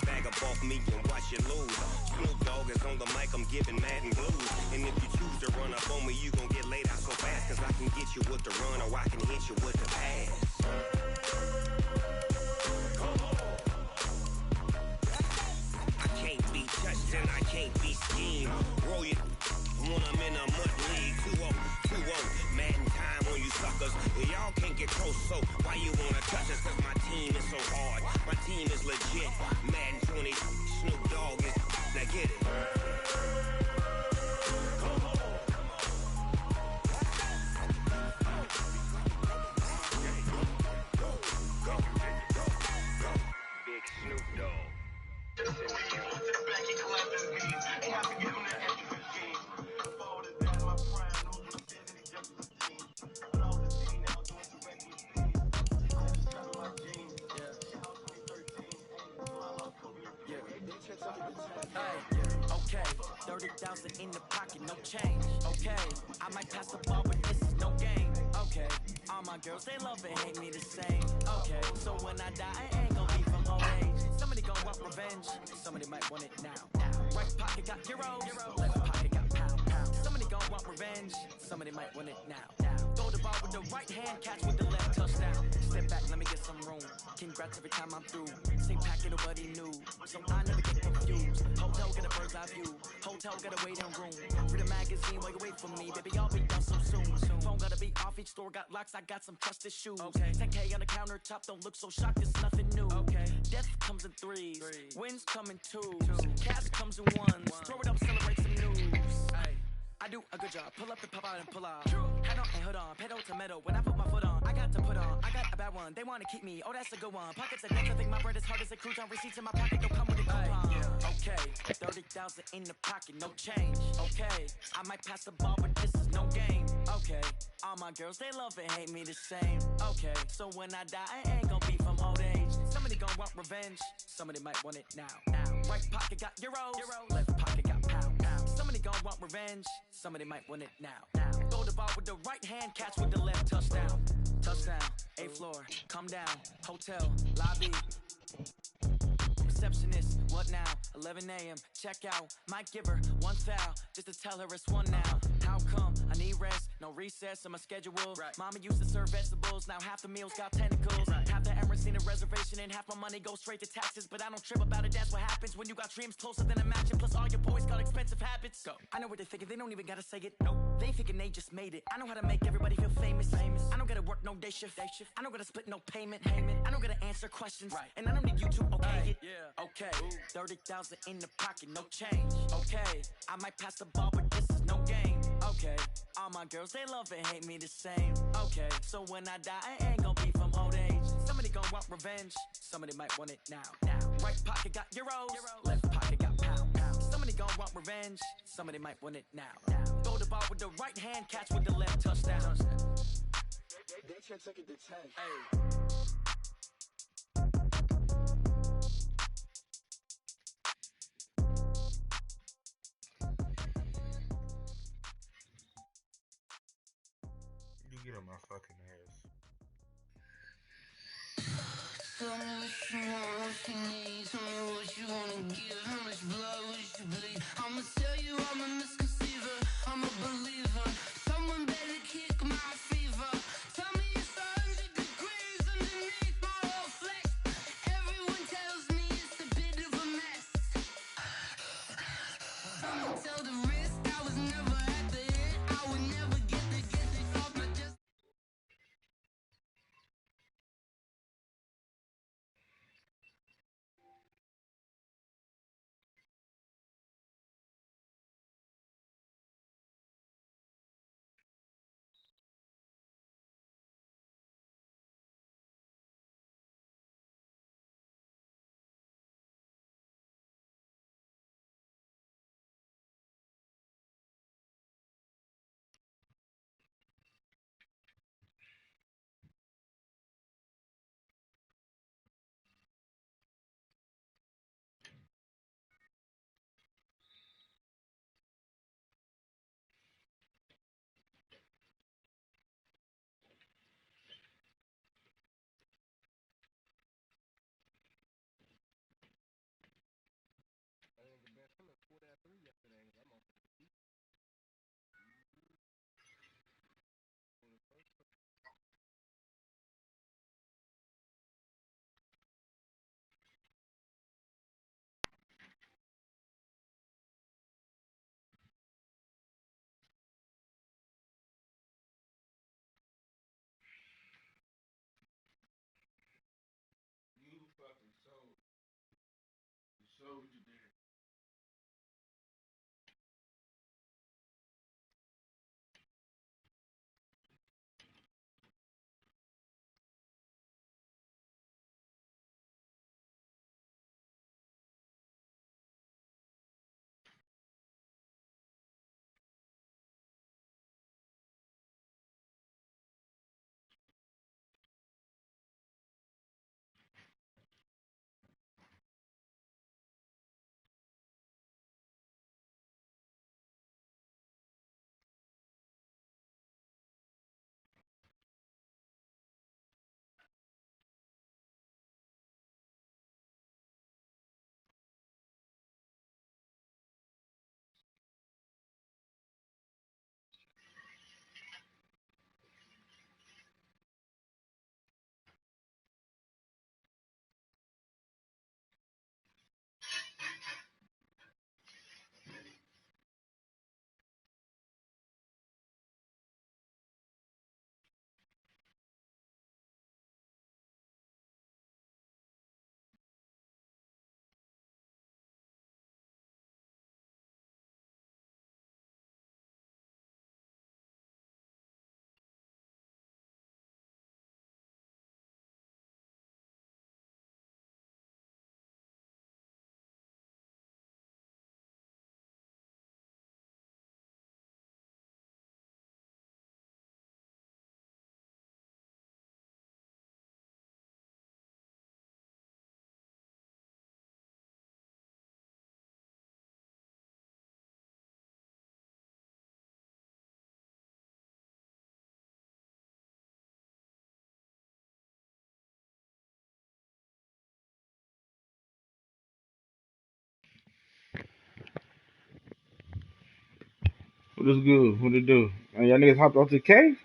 Bag up off me and watch you lose. Snoop Dogg is on the mic, I'm giving Madden blues. And if you choose to run up on me, you gon' get laid out so fast. Cause I can get you with the run or I can hit you with the pass. I can't be touched and I can't be schemed. Roll you when I'm in a mud league. 2-0, 2-0, Madden time on you suckers. Y'all can't get close, so why you wanna touch us? Cause my team is so hard, my team is legit. Madden 20, Snoop Dogg is, now get it. Big Snoop Dogg. Okay, 30,000 in the pocket, no change. Okay, I might pass the ball, but this is no game. Okay, all my girls, they love and hate me the same. Okay, so when I die, I ain't gon' be from old age. Somebody gon' want revenge, somebody might want it now. Right pocket got euros, left pocket got pound. Somebody gon' want revenge, somebody might want it now. Throw the ball with the right hand, catch with the left, touchdown. Step back, let me get some room. Congrats every time I'm through. Same packet, nobody knew, so I never get confused. Hotel get a bird's eye view, hotel got a waiting room. Read a magazine while you wait for me, baby, I'll be done so soon. Phone gotta be off, each store got locks, I got some trusted shoes. Okay. 10K on the countertop, don't look so shocked, it's nothing new. Okay. Death comes in threes, wins come in twos, cash comes in ones. Throw it up, celebrate some news. Ay. I do a good job, pull up the pop out and pull out. Head on and hood on, pedal to metal. When I put my foot on, I got to put on. I got a bad one, they wanna keep me, oh that's a good one. Pockets are dense, I think my bread is hard as a cruise on. Receipts in my pocket, don't come with a coupon. Okay, 30,000 in the pocket, no change. Okay, I might pass the ball, but this is no game. Okay, all my girls, they love and hate me the same. Okay, so when I die, I ain't gon' be from old age. Somebody gon' want revenge, somebody might want it now. Right pocket got euros, left pocket got pound. Somebody gon' want revenge, somebody might want it now. Throw the ball with the right hand, catch with the left, touchdown. Touchdown, 8th floor, come down, hotel, lobby. Receptionist, what now? 11 a.m. Check out. Might give her one foul just to tell her it's one now. How come? I need rest, no recess on my schedule. Right. Mama used to serve vegetables, now half the meals got tentacles. Right. Half the errands need a reservation and half my money goes straight to taxes. But I don't trip about it, that's what happens when you got dreams closer than a mansion. Plus all your boys got expensive habits. Go. I know what they're thinking, they don't even gotta say it. Nope. They thinking they just made it. I know how to make everybody feel famous. I don't gotta work no day shift. I don't gotta split no payment. I don't gotta answer questions. Right. And I don't need you to okay it. Yeah. Okay, 30,000 in the pocket, no change. Okay, I might pass the ball, but this is no game. Okay, all my girls, they love and hate me the same. Okay, so when I die, I ain't gon' be from old age. Somebody gon' want revenge. Somebody might want it now. Right pocket got euros, left pocket got pounds. Somebody gon' want revenge. Somebody might want it now. Throw the ball with the right hand, catch with the left, touchdown. They can't take it to 10. Hey. You get on my fucking ass. Tell me what you want, what you need. Tell me what you wanna give. How much blood would you bleed? I'ma tell you I'm a misconceiver. I'm a believer. Someone better kick my fever. Tell me it's 100 degrees underneath my whole flesh. Everyone tells me it's a bit of a mess. Someone tell the risk I was never at the end. I would never get the off my just. You fucking sold. You sold your damn. What is good? What it do? Y'all niggas hopped off the cave?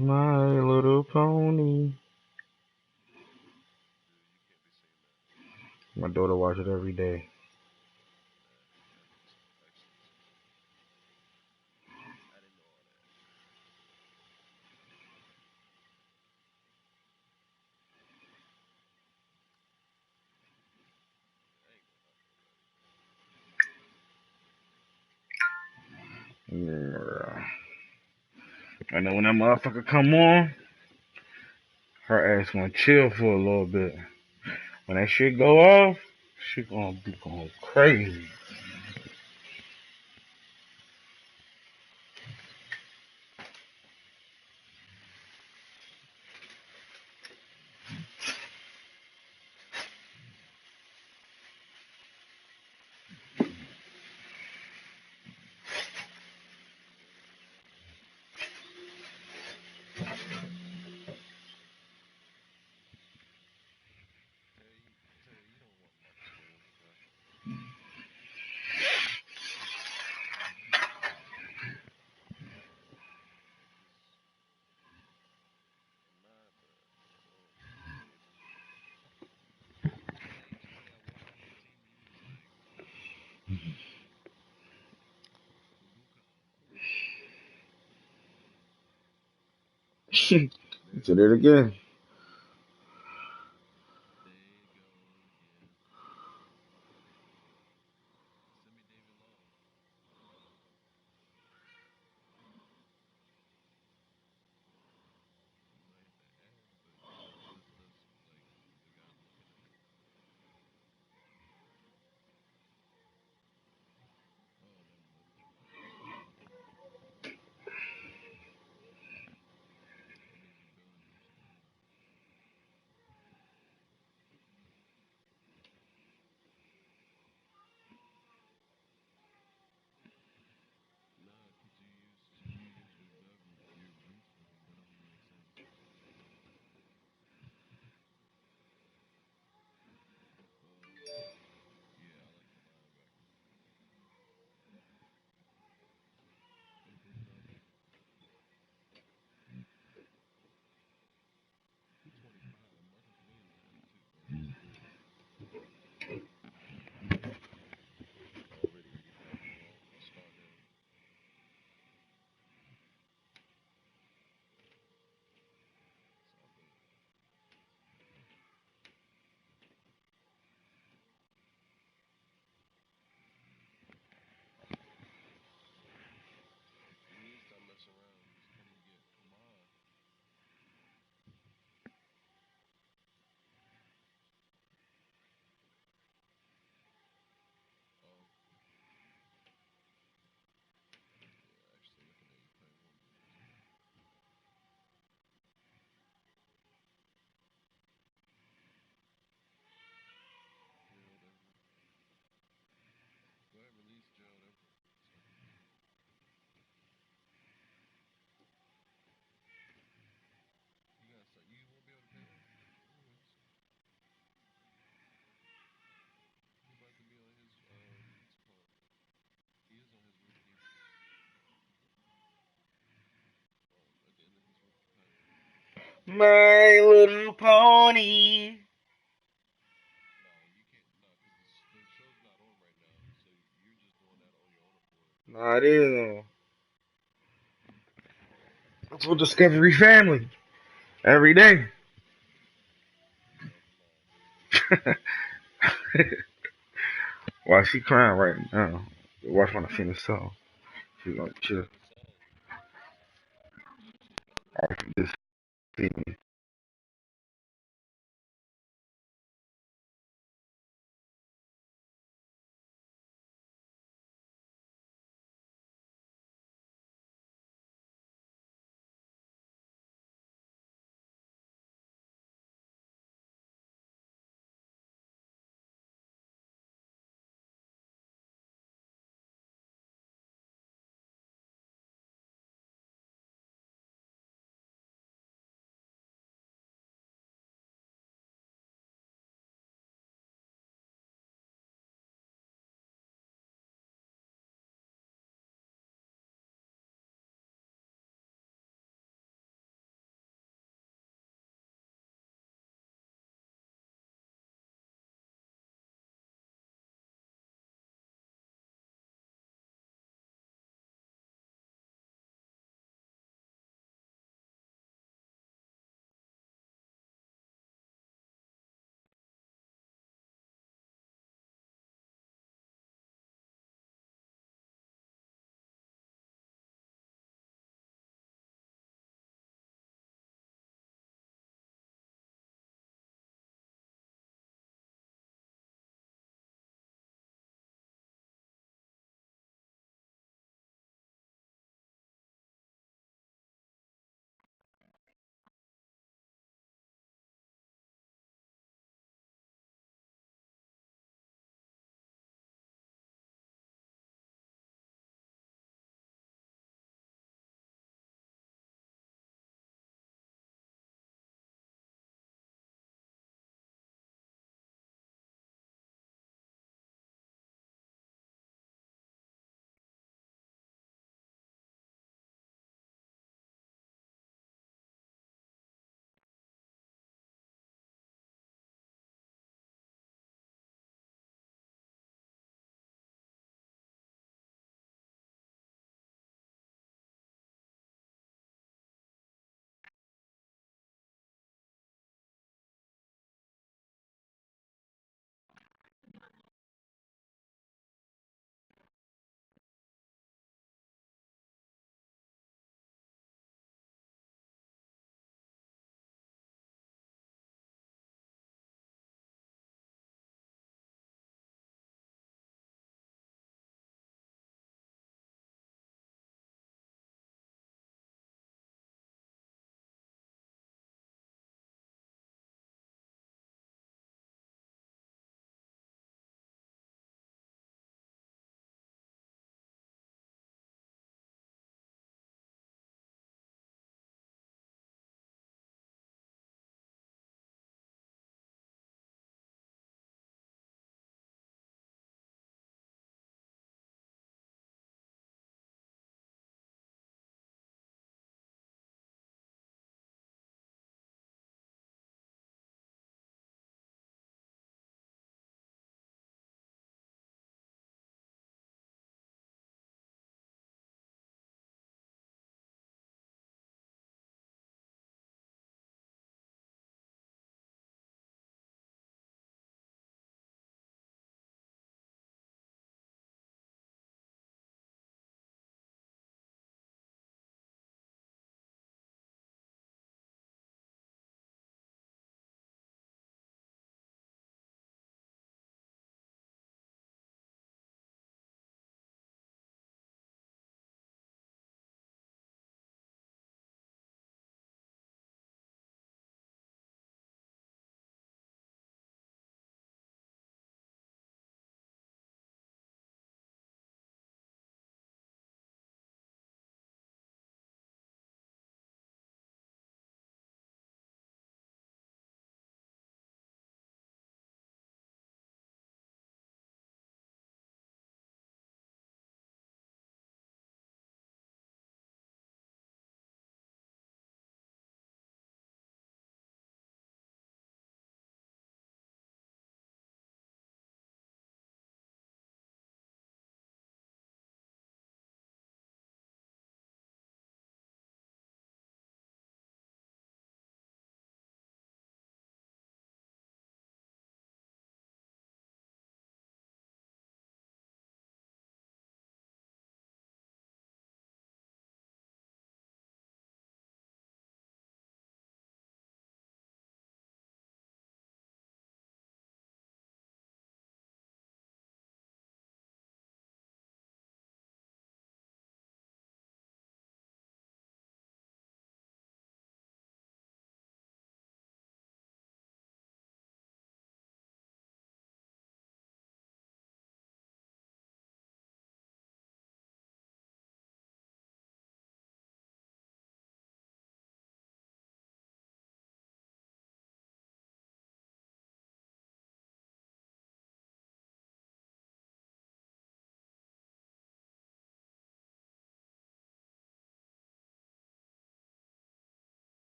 My Little Pony. My daughter watches it every day. Yeah. I know when that motherfucker come on, her ass gonna chill for a little bit. When that shit go off, she gonna be going crazy. Did it again. My Little Pony. Nah, it is. That's what Discovery Family. Every day. Why she crying right now? Watch when I finish song. She gonna chill. Just see me.